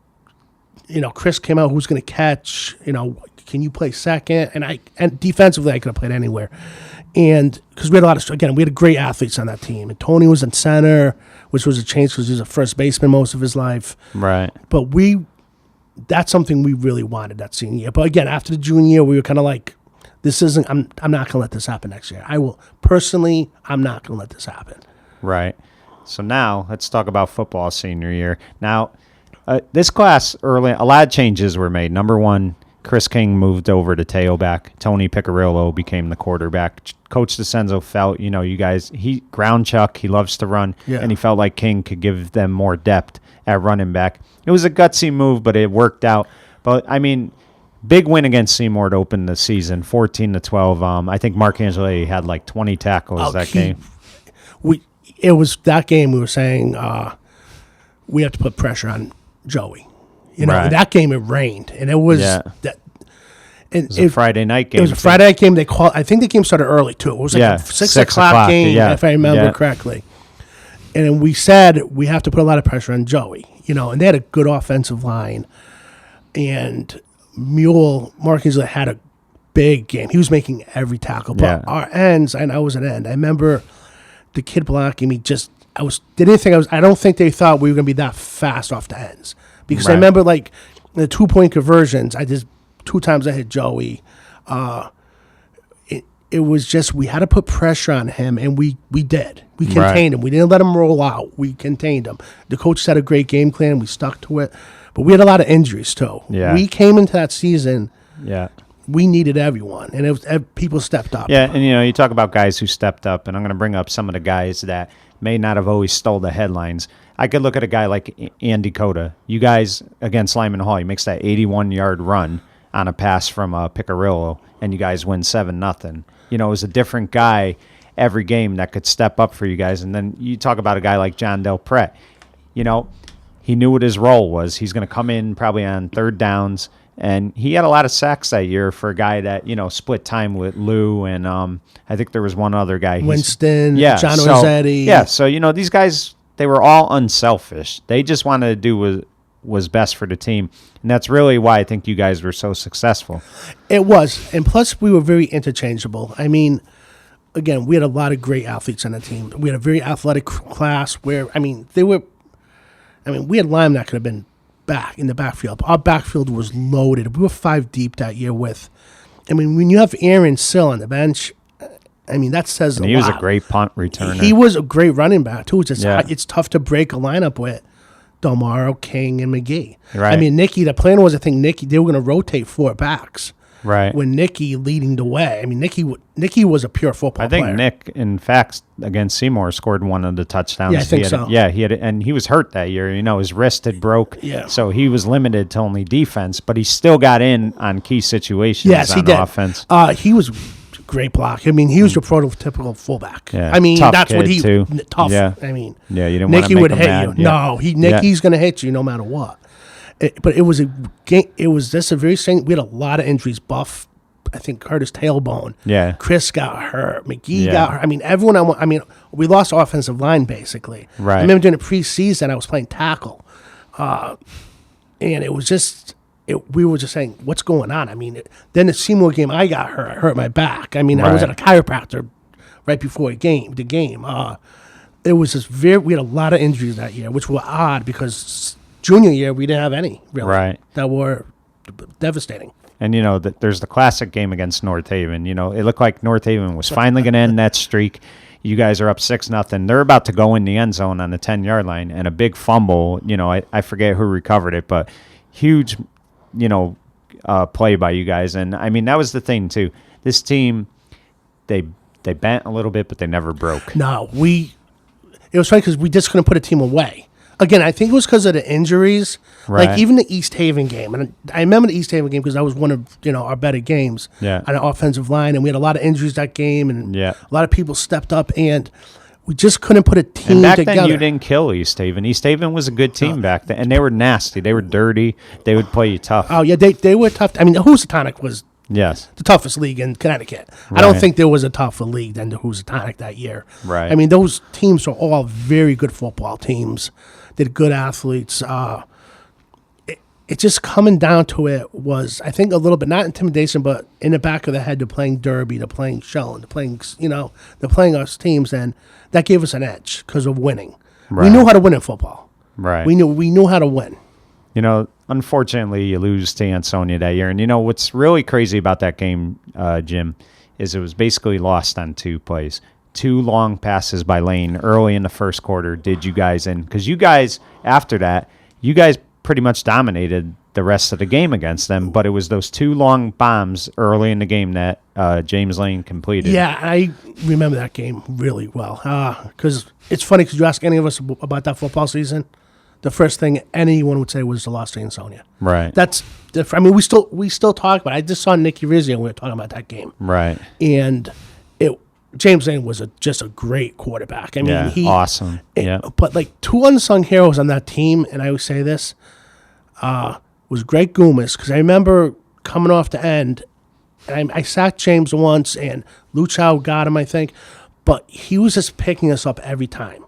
Chris came out, who's going to catch, can you play second? And defensively, I could have played anywhere. And because we had great athletes on that team. And Tony was in center, which was a change because he was a first baseman most of his life. Right. But that's something we really wanted that senior year. But again, after the junior year, we were kind of like, I'm not going to let this happen next year. I'm not going to let this happen. Right. So now let's talk about football senior year. Now, this class early, a lot of changes were made. Number one, Chris King moved over to tailback. Tony Piccirillo became the quarterback. Coach DeCenzo felt, you guys, he ground chuck, he loves to run, and he felt like King could give them more depth at running back. It was a gutsy move, but it worked out. But, big win against Seymour to open the season, 14-12. I think Mark Angeli had like 20 tackles that game. It was that game we were saying we have to put pressure on Joey. That game it rained, and it was that. And it was a Friday night game. It was a Friday night game. I think the game started early too. It was like a 6 o'clock game, if I remember correctly. And we said we have to put a lot of pressure on Joey. And they had a good offensive line, and Mark Angeli had a big game. He was making every tackle. But our ends, and I was an end. I remember the kid blocking me. I don't think they thought we were going to be that fast off the ends. Because I remember, like, the 2-point conversions, 2 times I hit Joey. It was just, we had to put pressure on him, and we did. We contained him. We didn't let him roll out. We contained him. The coach had a great game plan. We stuck to it. But we had a lot of injuries, too. Yeah. We came into that season. Yeah. We needed everyone, and people stepped up. Yeah, and you talk about guys who stepped up, and I'm going to bring up some of the guys that may not have always stole the headlines. I could look at a guy like Andy Cota. You guys against Lyman Hall, he makes that 81-yard run on a pass from Piccirillo, and you guys win 7-0. It was a different guy every game that could step up for you guys. And then you talk about a guy like John Del Pret. He knew what his role was. He's going to come in probably on third downs. And he had a lot of sacks that year for a guy that, split time with Lou. And I think there was one other guy. Winston, John Rossetti. Yeah, so, these guys, they were all unselfish. They just wanted to do what was best for the team. And that's really why I think you guys were so successful. It was. And plus, we were very interchangeable. Again, we had a lot of great athletes on the team. We had a very athletic class where, we had Lyme that could have been back in the backfield. Our backfield was loaded. We were 5 deep that year with, when you have Aaron Sill on the bench, that says a lot. He was a great punt returner. He was a great running back, too. It's tough to break a lineup with Delmaro, King, and McGee. Right. Nicky, the plan was, they were going to rotate 4 backs. Right. With Nicky leading the way. Nicky was a pure football player. I think Nick, in fact, against Seymour, scored one of the touchdowns. Yeah, I think so. Yeah, he had, and he was hurt that year. His wrist had broke. Yeah. So he was limited to only defense, but he still got in on key situations on offense. He was great block. He was your prototypical fullback. Yeah. Tough that's what he too. Tough. Yeah. You didn't Nicky want would to make hit him you. mad. No, Nicky's going to hit you no matter what. But it was a game. It was just a very strange. We had a lot of injuries. Buff I think, hurt his tailbone. Yeah. Chris got hurt. McGee got hurt. I mean, everyone. We lost offensive line basically. Right. I remember during the preseason, I was playing tackle, and it was just. We were just saying, what's going on? I mean, then the Seymour game, I got hurt. I hurt my back. I mean, I was at a chiropractor right before the game. It was just we had a lot of injuries that year, which were odd because junior year we didn't have any really that were devastating. And, there's the classic game against North Haven. It looked like North Haven was finally going to end that streak. You guys are up 6-0. They're about to go in the end zone on the 10-yard line, and a big fumble. I forget who recovered it, but huge, play by you guys. And, I mean, that was the thing, too. This team, they bent a little bit, but they never broke. No, it was funny because we just couldn't put a team away. Again, I think it was because of the injuries. Right. Like even the East Haven game, and I remember the East Haven game because that was one of our better games on the offensive line, and we had a lot of injuries that game, and a lot of people stepped up, and we just couldn't put a team together. And back together. then, you didn't kill East Haven. East Haven was a good team back then, and they were nasty. They were dirty. They would play you tough. Oh yeah, they were tough. I mean, the Housatonic was the toughest league in Connecticut. Right. I don't think there was a tougher league than the Housatonic that year. Right. I mean, those teams were all very good football teams. Did good athletes. It just coming down to it was, I think, a little bit, not intimidation, but in the back of the head, they're playing Derby, they're playing Shellen, they're playing us teams, and that gave us an edge because of winning. Right. We knew how to win in football. Right. We knew how to win. Unfortunately, you lose to Ansonia that year. And, what's really crazy about that game, Jim, is it was basically lost on 2 plays. 2 long passes by Lane early in the first quarter did you guys in. Because you guys, after that, you guys pretty much dominated the rest of the game against them. But it was those 2 long bombs early in the game that James Lane completed. Yeah, I remember that game really well. Because it's funny because you ask any of us about that football season, the first thing anyone would say was the loss to Ansonia. Right. That's different. I mean, we still talk about it. I just saw Nicky Rizzi and we were talking about that game. Right. And James Lane was just a great quarterback. I mean, awesome. But like 2 unsung heroes on that team, and I always say this, was Greg Goomis, because I remember coming off the end, and I sacked James once, and Luchow got him, I think, but he was just picking us up every time.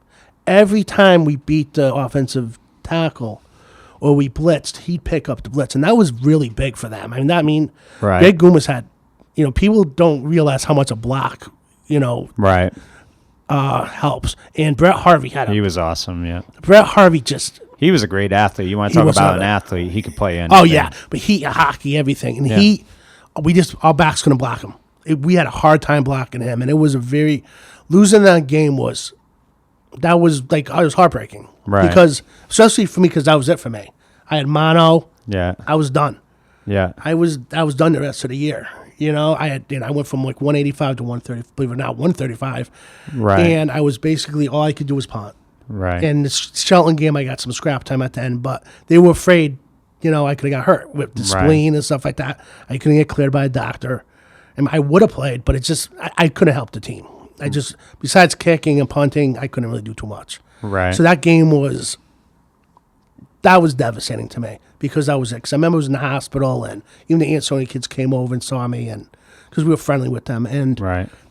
Every time we beat the offensive tackle or we blitzed, he'd pick up the blitz, and that was really big for them. Greg Goomis had, people don't realize how much a block helps. And Brett Harvey he was awesome, yeah. Brett Harvey he was a great athlete. You want to talk about an athlete, he could play anything. Oh, yeah, but hockey, everything. And our backs couldn't block him. We had a hard time blocking him, and it was losing that game was heartbreaking. Right. Because, especially for me, because that was it for me. I had mono. Yeah. I was done. Yeah. I was done the rest of the year. I went from like 185 to 130, believe it or not, 135. Right. And I was basically, all I could do was punt. Right. And the Shelton game, I got some scrap time at the end, but they were afraid, I could have got hurt with the spleen and stuff like that. I couldn't get cleared by a doctor. And I would have played, but it's just, I couldn't help the team. Besides kicking and punting, I couldn't really do too much. Right. So that game was devastating to me because I was it. Because I remember I was in the hospital, and even the Ansonia kids came over and saw me, and because we were friendly with them. And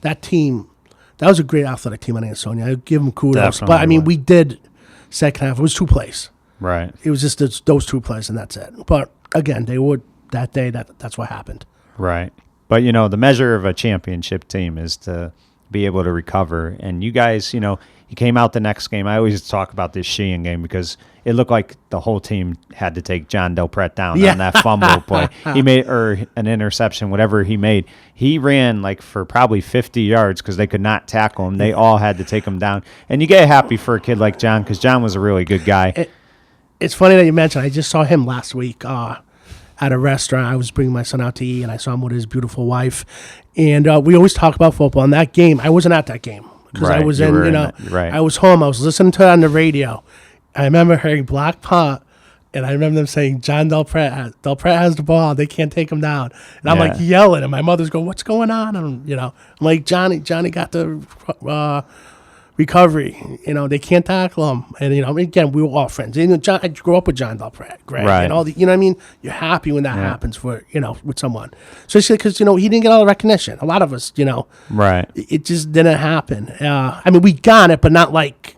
that team, that was a great athletic team on Ansonia. I give them kudos. Definitely. But we did second half. It was 2 plays. Right. It was just those 2 plays, and that's it. But again, they were that day. That's what happened. Right. But the measure of a championship team is to be able to recover. And you guys, you came out the next game. I always talk about this Sheehan game because it looked like the whole team had to take John Del Pret down on that fumble play. He made, or an interception, whatever he made. He ran like for probably 50 yards because they could not tackle him. They all had to take him down. And you get happy for a kid like John because John was a really good guy. It's funny that you mentioned, I just saw him last week at a restaurant. I was bringing my son out to eat, and I saw him with his beautiful wife. And we always talk about football. In that game, I wasn't at that game because I was I was home. I was listening to it on the radio. I remember hearing block punt, and I remember them saying, Del Pret has the ball. They can't take him down. And I'm like yelling, and my mother's going, what's going on? And, I'm like, Johnny got the recovery. They can't tackle him. And, again, we were all friends. And, I grew up with John Belprat, Greg, Right. and all the, what I mean? You're happy when that happens for, with someone. Especially because, he didn't get all the recognition. A lot of us, Right. it just didn't happen. We got it, but not like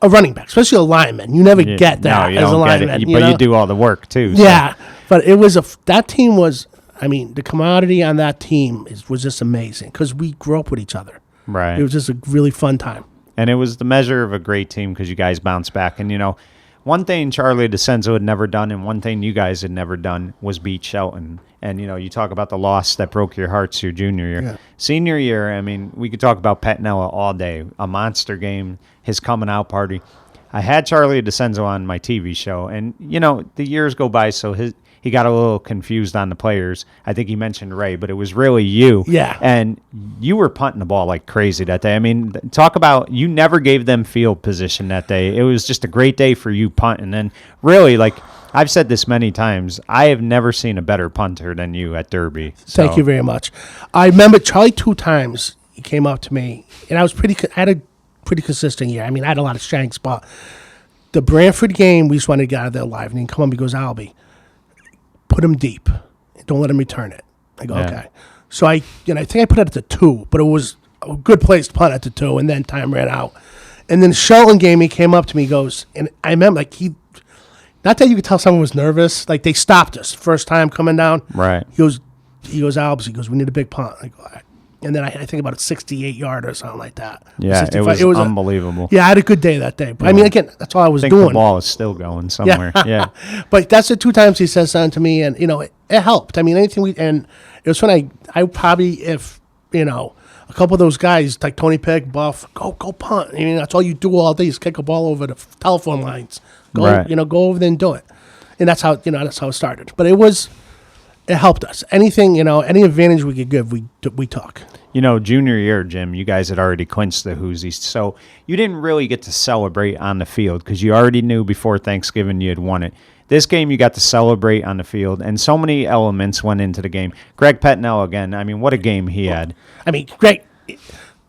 a running back, especially a lineman. You never get that you as a don't get lineman. it. But you do all the work, too. So. Yeah. But it was that team was, the commodity on that team was just amazing because we grew up with each other. Right. It was just a really fun time. And it was the measure of a great team because you guys bounced back. And, one thing Charlie DeCenzo had never done and one thing you guys had never done was beat Shelton. And, you talk about the loss that broke your hearts your junior year. Yeah. Senior year, we could talk about Pettinella all day. A monster game, his coming out party. I had Charlie DeCenzo on my TV show. And, the years go by, so he got a little confused on the players. I think he mentioned Ray, but it was really you. Yeah. And you were punting the ball like crazy that day. Talk about you never gave them field position that day. It was just a great day for you punting. And really, like I've said this many times, I have never seen a better punter than you at Derby. So. Thank you very much. I remember Charlie 2 times he came up to me, and I had a pretty consistent year. I had a lot of shanks, but the Brantford game, we just wanted to get out of there alive. And he come up, he goes, Albie, put him deep. Don't let him return it. I go, okay. So I think I put it at the 2, but it was a good place to punt at the 2, and then time ran out. And then the Shelton game, he came up to me, he goes, and I remember, not that you could tell someone was nervous, like they stopped us first time coming down. Right. He goes, Albs, he goes, we need a big punt. I go, all right. And then I think about a 68-yard or something like that. Yeah, it was unbelievable. I had a good day that day. But again, that's all I was doing. The ball is still going somewhere. Yeah. But that's the 2 times he says something to me, and it helped. Anything and it was when I probably if a couple of those guys like Tony Peck, Buff, go punt. That's all you do all day is kick a ball over the telephone lines. Go go over there and do it. And that's how that's how it started. But it helped us. Anything, any advantage we could give, we took. Junior year, Jim, you guys had already clinched the Hoosies, so you didn't really get to celebrate on the field because you already knew before Thanksgiving you had won it. This game, you got to celebrate on the field, and so many elements went into the game. Greg Pettinella, again, what a game he had.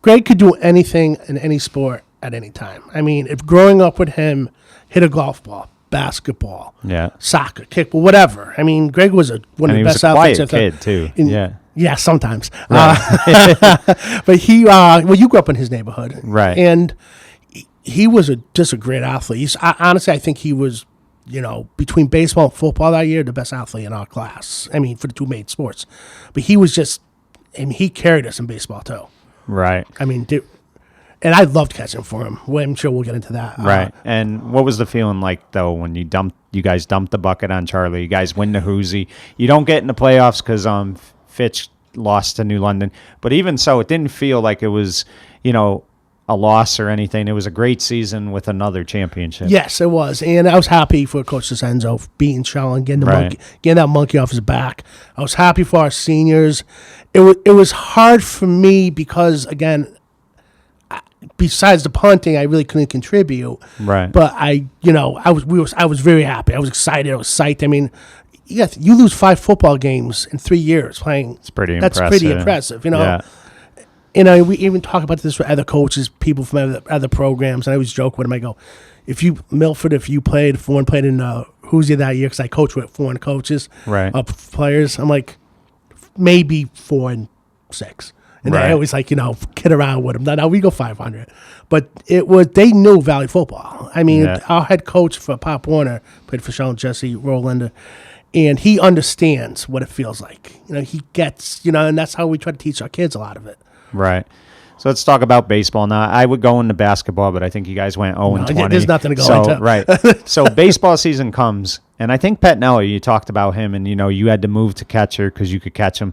Greg could do anything in any sport at any time. If growing up with him, hit a golf ball, basketball, soccer, kickball, whatever. Greg was one of the best athletes. He was a quiet kid, too. Yeah, sometimes. Right. But you grew up in his neighborhood. Right. And he was just a great athlete. Honestly, I think he was, between baseball and football that year, the best athlete in our class. For the 2 main sports. But he was just, he carried us in baseball, too. Right. And I loved catching for him. Well, I'm sure we'll get into that. Right. And what was the feeling like, though, when you guys dumped the bucket on Charlie? You guys win the Hoosie. You don't get in the playoffs because Fitch lost to New London. But even so, it didn't feel like it was, a loss or anything. It was a great season with another championship. Yes, it was. And I was happy for Coach DeCenzo beating Sheldon, getting that monkey off his back. I was happy for our seniors. It was hard for me because, again, besides the punting, I really couldn't contribute. Right. But I was very happy. I was excited. I was psyched. You lose 5 football games in 3 years playing. It's pretty impressive. That's pretty impressive. Yeah. We even talk about this with other coaches, people from other programs. And I always joke with them. I go, if you played in Hoosier that year, because I coached with foreign coaches, players. I'm like, maybe 4 and 6. And I always kid around with them. Now we go 500, but they knew Valley football. Our head coach for Pop Warner played for Sean Jesse Rolander, and he understands what it feels like. He gets, and that's how we try to teach our kids a lot of it. Right. So let's talk about baseball now. I would go into basketball, but I think you guys went 0-20. There's nothing to go into. Right. So baseball season comes, and I think Pettinella, you talked about him, and you had to move to catcher because you could catch him.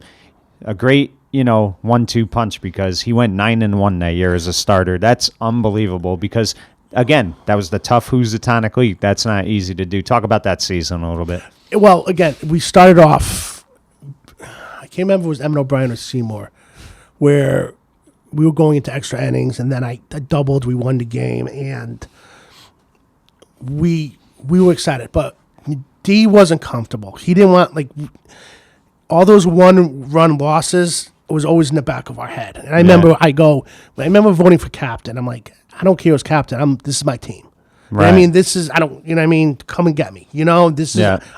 A great 1-2 punch because he went 9-1 that year as a starter. That's unbelievable because, again, that was the tough Housatonic League. That's not easy to do. Talk about that season a little bit. Well, again, we started off, I can't remember if it was Emmett O'Brien or Seymour, where we were going into extra innings, and then I doubled. We won the game, and we were excited. But D wasn't comfortable. He didn't want, all those one-run losses, was always in the back of our head. And I remember I remember voting for captain. I'm like, I don't care who's captain. This is my team. Right. You know what I mean, I don't, you know what I mean? Come and get me. You know,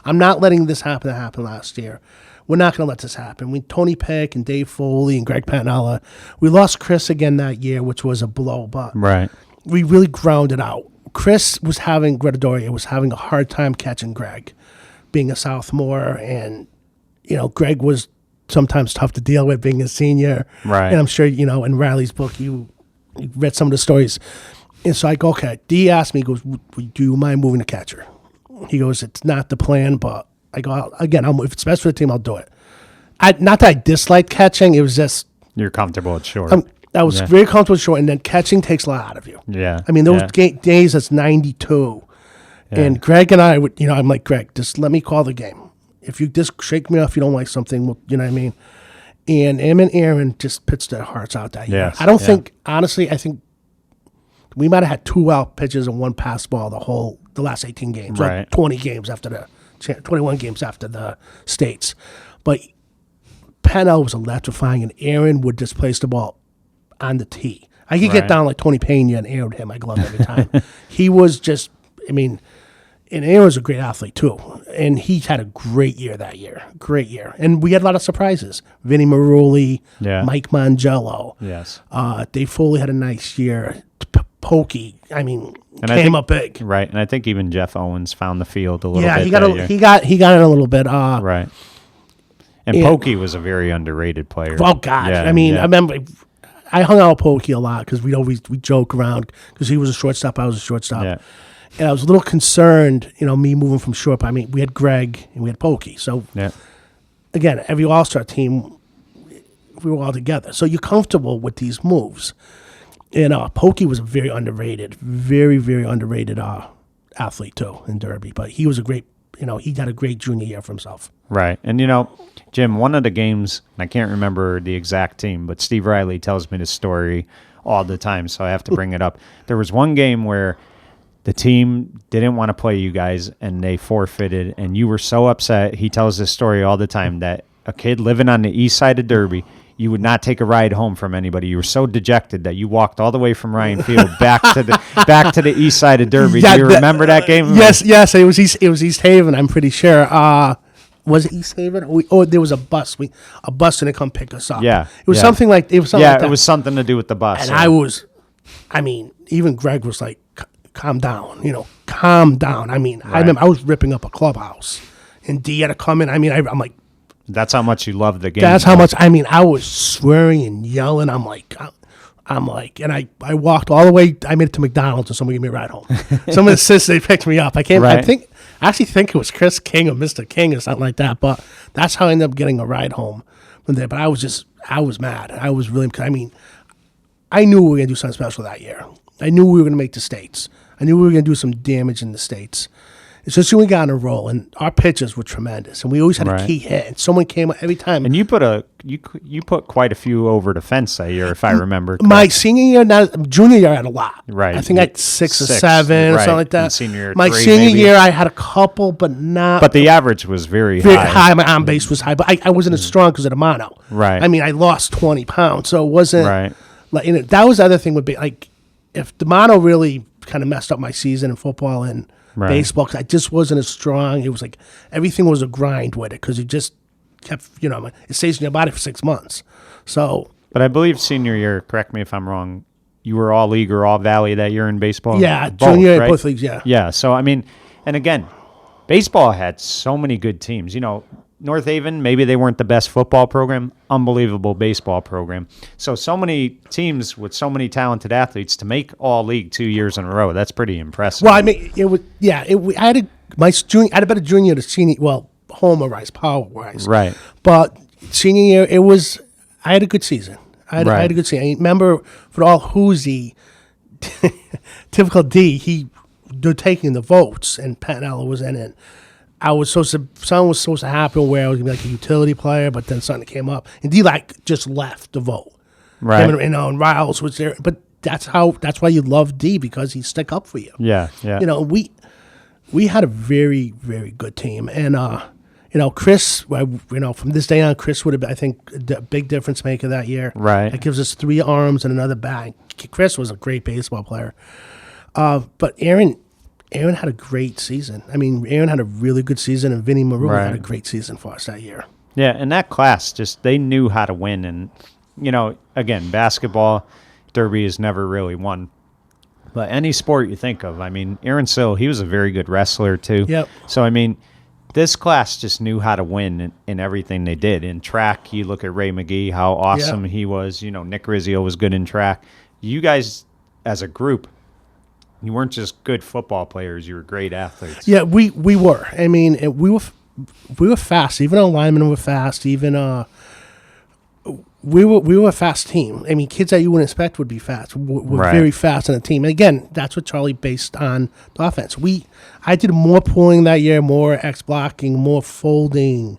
I'm not letting this happen that happened last year. We're not going to let this happen. Tony Peck and Dave Foley and Greg Panella, we lost Chris again that year, which was a blow, but we really grounded out. Chris was having a hard time catching Greg, being a sophomore, and, you know, Greg was sometimes tough to deal with being a senior. Right. And I'm sure, you know, in Riley's book, you read some of the stories. And so I go, okay. D asked me, he goes, do you mind moving the catcher? He goes, it's not the plan, but I go, again, if it's best for the team, I'll do it. Not that I disliked catching. It was just... You're comfortable at short. I was very comfortable at short, and then catching takes a lot out of you. Yeah. I mean, those days, that's 92. Yeah. And Greg and I would, you know, I'm like, Greg, just let me call the game. If you just shake me off, you don't like something, you know what I mean? And him and Aaron just pitched their hearts out that year. I don't think, honestly, I think we might have had 2 out pitches and 1 pass ball the last 18 games, or 20 games after 21 games after the States. But Pennell was electrifying, and Aaron would just place the ball on the tee. I could get down like Tony Pena and Aaron would hit my glove every time. He was just, I mean, and Aaron was a great athlete too. And he had a great year that year. Great year. And we had a lot of surprises. Vinny Marulli, Mike Mangello. Yes. Dave Foley had a nice year. Pokey, I mean, came up big. Right. And I think even Jeff Owens found the field a little bit. Yeah, he got in a little bit. Right. And Pokey was a very underrated player. Oh, God. Yeah, I mean, I remember I hung out with Pokey a lot because we joke around because he was a shortstop, I was a shortstop. Yeah. And I was a little concerned, you know, me moving from short. I mean, we had Greg and we had Pokey. So, again, every All-Star team, we were all together. So you're comfortable with these moves. And Pokey was a very underrated athlete, too, in Derby. But he was a great, you know, he had a great junior year for himself. Right. And, you know, Jim, one of the games, I can't remember the exact team, but Steve Riley tells me this story all the time, so I have to bring it up. There was one game where the team didn't want to play you guys, and they forfeited, and you were so upset. He tells this story all the time that a kid living on the east side of Derby, you would not take a ride home from anybody. You were so dejected that you walked all the way from Ryan Field back to the east side of Derby. Do you remember that game? Yes. It was East Haven. I'm pretty sure. Was it East Haven? There was a bus. A bus didn't come pick us up. Yeah, it was something like it was something. Yeah, like that. It was something to do with the bus. And even Greg was like, "Calm down, you know, calm down." I mean, I remember I was ripping up a clubhouse, and D had to come in. I mean, I'm like. That's how much you love the game. That's how much. I mean, I was swearing and yelling. I'm like, and I walked all the way. I made it to McDonald's, and somebody gave me a ride home. Some of the sisters, they picked me up. I actually think it was Chris King or Mr. King or something like that. But that's how I ended up getting a ride home from there. But I was mad. I was really. I mean, I knew we were gonna do something special that year. I knew we were gonna make the States. I knew we were gonna do some damage in the States. It's just when we got on a roll, and our pitches were tremendous, and we always had a key hit, and someone came every time. And you put quite a few over the fence that year, if I remember correctly. My senior year, junior year, I had a lot. Right. I think I had six or seven or something like that. My senior year, I had a couple, but not. But the average was very high. My on base was high, but I wasn't as strong because of the mono. Right. I mean, I lost 20 pounds, so it wasn't. Right. Like, you know, that was the other thing would be like, if the mono really kind of messed up my season in football and baseball, because I just wasn't as strong. It was like everything was a grind with it because it just kept, you know, it stays in your body for 6 months. So, but I believe senior year, correct me if I'm wrong, you were all league or all valley that year in baseball? Yeah, junior year, both leagues, yeah. Yeah, so I mean, and again, baseball had so many good teams. You know, North Haven, maybe they weren't the best football program, unbelievable baseball program. So many teams with so many talented athletes to make all league 2 years in a row. That's pretty impressive. Well, I mean, it was, I had a better junior to senior, well, homer-wise, power-wise. Right. But senior year, I had a good season. I had a good season. I remember for all Hoosie, typical D, they're taking the votes, and Panella was in it. Something was supposed to happen where I was gonna be like a utility player, but then something came up, and D just left the vote. Right. And Riles was there, but that's why you love D, because he stuck up for you. Yeah. You know, we had a very, very good team, and Chris, from this day on, Chris would have been, I think, a big difference maker that year. Right. That gives us 3 arms and another bat. Chris was a great baseball player. But Aaron had a great season. I mean, Aaron had a really good season, and Vinny Maruga had a great season for us that year. Yeah, and that class, they knew how to win. And, again, basketball, Derby has never really won. But any sport you think of, I mean, Aaron Sill, he was a very good wrestler too. Yep. So, I mean, this class just knew how to win in everything they did. In track, you look at Ray McGee, how awesome he was. Nick Rizzio was good in track. You guys, as a group, you weren't just good football players. You were great athletes. Yeah, we were. I mean, we were fast. Even our linemen were fast. Even we were a fast team. I mean, kids that you wouldn't expect would be fast. We're very fast on the team. And again, that's what Charlie based on the offense. I did more pulling that year, more X blocking, more folding.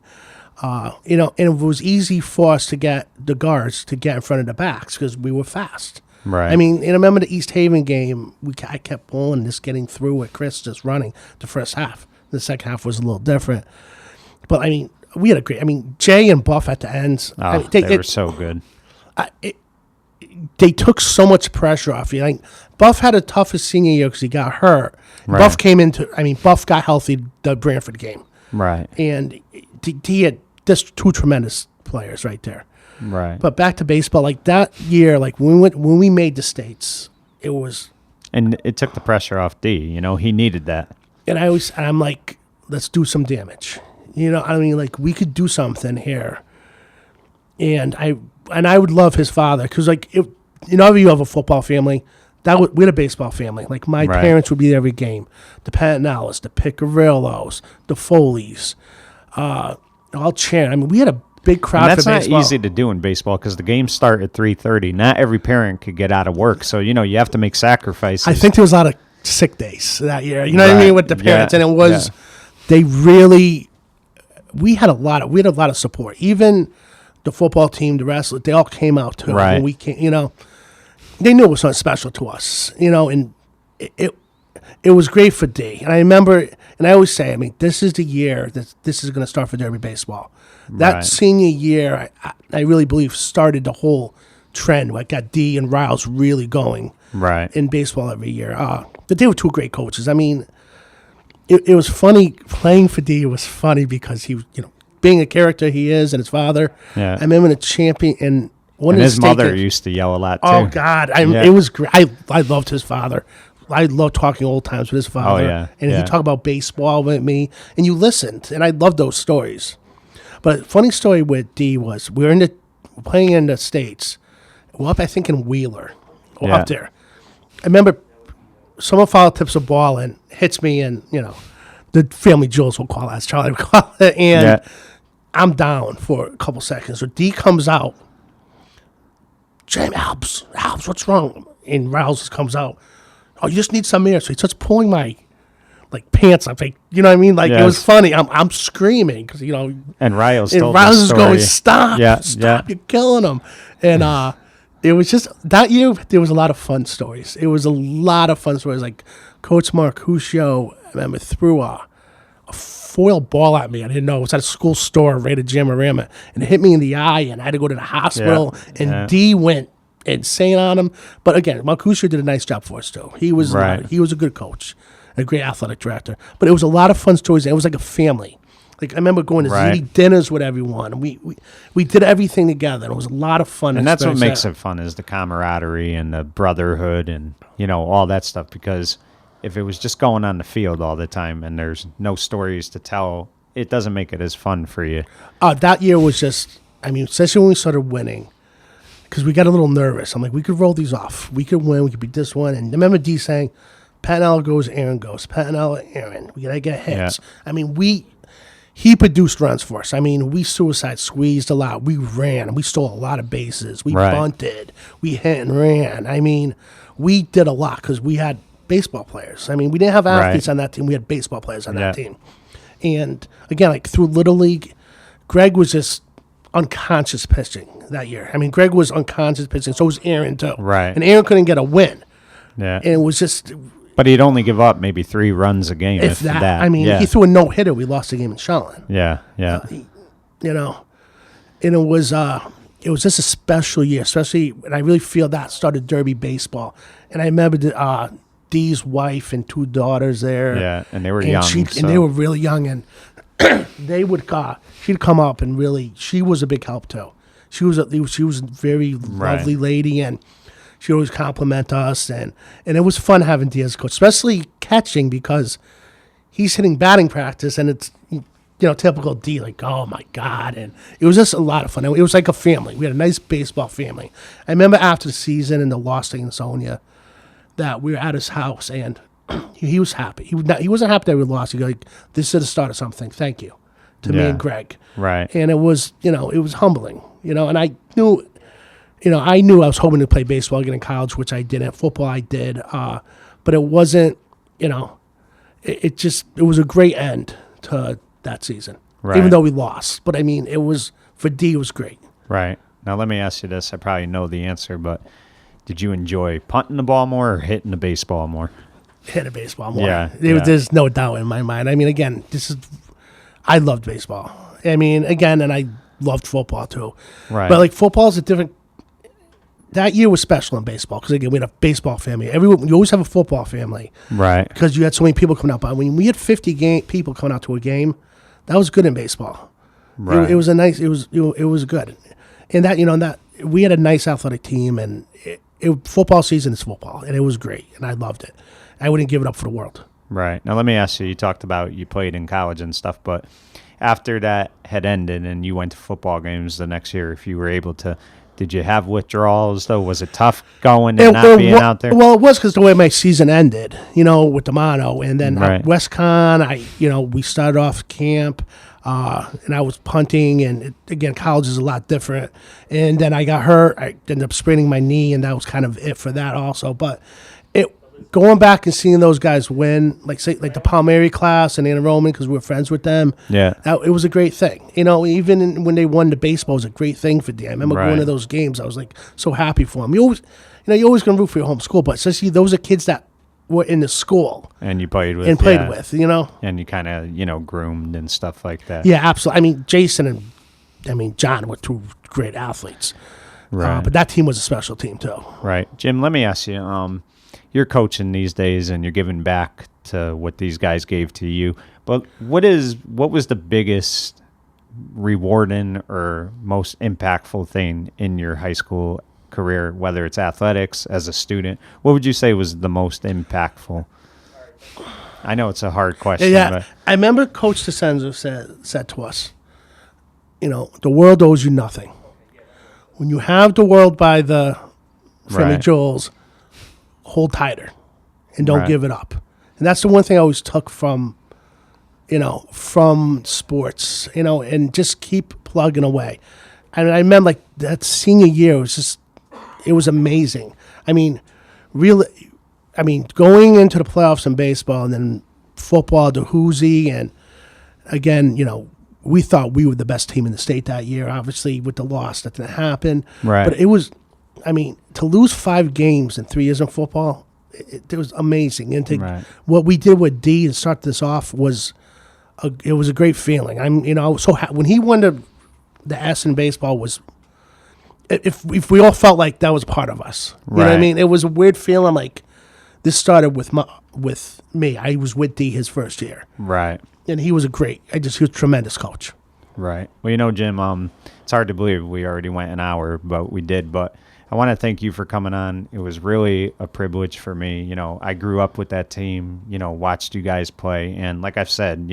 And it was easy for us to get the guards to get in front of the backs because we were fast. Right. I mean, and I remember the East Haven game. I kept pulling, just getting through with Chris just running the first half. The second half was a little different. But, I mean, we had a great – I mean, Jay and Buff at the ends. Oh, I mean, they were so good. They took so much pressure off you. Like, Buff had a toughest senior year because he got hurt. Right. Buff came into – I mean, Buff got healthy the Brantford game. Right. And he had just 2 tremendous players right there. Right. But back to baseball, like that year, like when we made the states, it was, and it took the pressure off D. He needed that. And I'm like, let's do some damage. I mean, like we could do something here. And I would love his father because like if you have a football family, we had a baseball family. Like my parents would be there every game. The Pantanellas, the Picarillos, the Foleys, all cheering. I mean, we had a big crowd. And that's for not baseball. easy to do in baseball because the games start at 3:30. Not every parent could get out of work, so you have to make sacrifices. I think there was a lot of sick days that year. You know what I mean with the parents, and it was they really. We had a lot of support. Even the football team, the wrestlers, they all came out too. Right. When we came, they knew it was something special to us. And it was great for D. And I remember, and I always say, I mean, this is the year that this is going to start for Derby baseball. That senior year, I really believe started the whole trend. Like got D and Riles really going in baseball every year. But they were 2 great coaches. I mean, it was funny playing for D. It was funny because he, being a character he is and his father. Yeah. I remember the champion and his mother used to yell a lot too. Oh God, it was great. I loved his father. I loved talking old times with his father. Oh yeah, and he talked about baseball with me, and you listened, and I loved those stories. But a funny story with D was we were playing in the States. We're up, I think, in Wheeler. We're up there. I remember someone foul tips a ball and hits me, and the family jewels will call it, as Charlie would call it, and I'm down for a couple seconds. So D comes out. James Allbert, what's wrong? And Riles comes out. Oh, you just need some air. So he starts pulling my pants up. Like, you know what I mean? Like it was funny. I'm screaming because And Riles is going, stop, you're killing him. And it was just that year. There was a lot of fun stories. Like Coach Marcuscio, I remember, threw a foil ball at me. I didn't know it was at a school store right at Jamarama, and it hit me in the eye, and I had to go to the hospital. And D went insane on him. But again, Marcuscio did a nice job for us too. He was a good coach, a great athletic director. But it was a lot of fun stories. It was like a family. Like I remember going to ZD dinners with everyone. We did everything together. It was a lot of fun. And that's what makes it fun is the camaraderie and the brotherhood and all that stuff. Because if it was just going on the field all the time and there's no stories to tell, it doesn't make it as fun for you. That year was just, I mean, especially when we started winning, because we got a little nervous. I'm like, we could roll these off. We could win. We could beat this one. And I remember D saying, Pantanella goes, Aaron goes. Pantanella, Aaron. We got to get hits. Yeah. I mean, he produced runs for us. I mean, we suicide squeezed a lot. We ran. We stole a lot of bases. We bunted. We hit and ran. I mean, we did a lot because we had baseball players. I mean, we didn't have athletes on that team. We had baseball players on that team. And again, like through Little League, Greg was just unconscious pitching that year. I mean, Greg was unconscious pitching. So was Aaron too. Right. And Aaron couldn't get a win. Yeah. And it was just, But he'd only give up maybe 3 runs a game, if that. I mean, yeah. he threw a no-hitter. We lost the game in Charlotte. Yeah, yeah. You know, and it was just a special year, especially, and I really feel that started Derby baseball. And I remember Dee's wife and 2 daughters there. Yeah, and they were young. And they were really young, and they would she'd come up and really, she was a big help too. She was a very lovely lady, and she always compliment us, and it was fun having Dee as a coach, especially catching, because he's hitting batting practice, and it's, typical Dee, like, oh my God. And it was just a lot of fun. It was like a family. We had a nice baseball family. I remember after the season and the loss against Sonia that we were at his house, and he was happy. He wasn't happy that we lost. He go, like, this is the start of something. Thank you to me and Greg. Right. And it was, it was humbling, and I knew, I was hoping to play baseball again in college, which I didn't. Football I did. But it wasn't, it was a great end to that season, even though we lost. But I mean, for Dee, it was great. Right. Now, let me ask you this. I probably know the answer, but did you enjoy punting the ball more or hitting the baseball more? Hitting the baseball more. Yeah. There's no doubt in my mind. I mean, again, I loved baseball. I mean, again, and I loved football too. Right. But like, football is a different. That year was special in baseball because, again, we had a baseball family. You always have a football family. Right. Because you had so many people coming out. But when we had 50 people coming out to a game, that was good in baseball. Right. It was a nice. It was good, and that we had a nice athletic team, and football season is football, and it was great, and I loved it. I wouldn't give it up for the world. Right. Now, let me ask you. You talked about you played in college and stuff, but after that had ended and you went to football games the next year, if you were able to. Did you have withdrawals, though? Was it tough going and not being out there? Well, it was because the way my season ended, with the mono. And then at WestCon, we started off camp, and I was punting. And, again, college is a lot different. And then I got hurt. I ended up spraining my knee, and that was kind of it for that also. But going back and seeing those guys win, like the Palmieri class and Anna Roman, because we were friends with them. Yeah, it was a great thing. Even when they won the baseball, it was a great thing for them. I remember going to those games. I was like so happy for them. You're always going to root for your home school, but especially those are kids that were in the school and you played with, and you kind of groomed and stuff like that. Yeah, absolutely. I mean, Jason and John were 2 great athletes. Right, but that team was a special team too. Right, Jim. Let me ask you. You're coaching these days and you're giving back to what these guys gave to you. But what was the biggest rewarding or most impactful thing in your high school career, whether it's athletics, as a student? What would you say was the most impactful? I know it's a hard question. Yeah, but I remember Coach DeCenzo said to us, the world owes you nothing. When you have the world by the friendly jewels, hold tighter and don't give it up. And that's the one thing I always took from sports, and just keep plugging away. And I remember like that senior year it was amazing. I mean, going into the playoffs in baseball and then football to Hoosie, and again, we thought we were the best team in the state that year. Obviously with the loss that didn't happen. Right. But it was, to lose 5 games in 3 years in football, it was amazing. And what we did with Dee and start this off was a great feeling. So when he won the S in baseball was, if we all felt like that was part of us. You know what I mean? It was a weird feeling. Like this started with me. I was with Dee his first year. Right. And he was he was a tremendous coach. Right. Well, Jim, it's hard to believe we already went an hour, but we did. But I want to thank you for coming on. It was really a privilege for me. I grew up with that team, watched you guys play. And like I've said,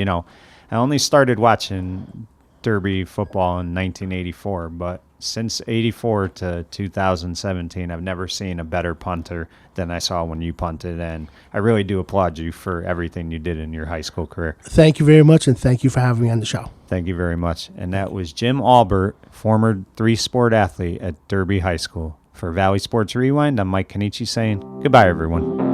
I only started watching Derby football in 1984, but since 84 to 2017, I've never seen a better punter than I saw when you punted. And I really do applaud you for everything you did in your high school career. Thank you very much, and thank you for having me on the show. Thank you very much. And that was Jim Allbert, former 3-sport athlete at Derby High School. For Valley Sports Rewind, I'm Mike Cannici saying goodbye, everyone.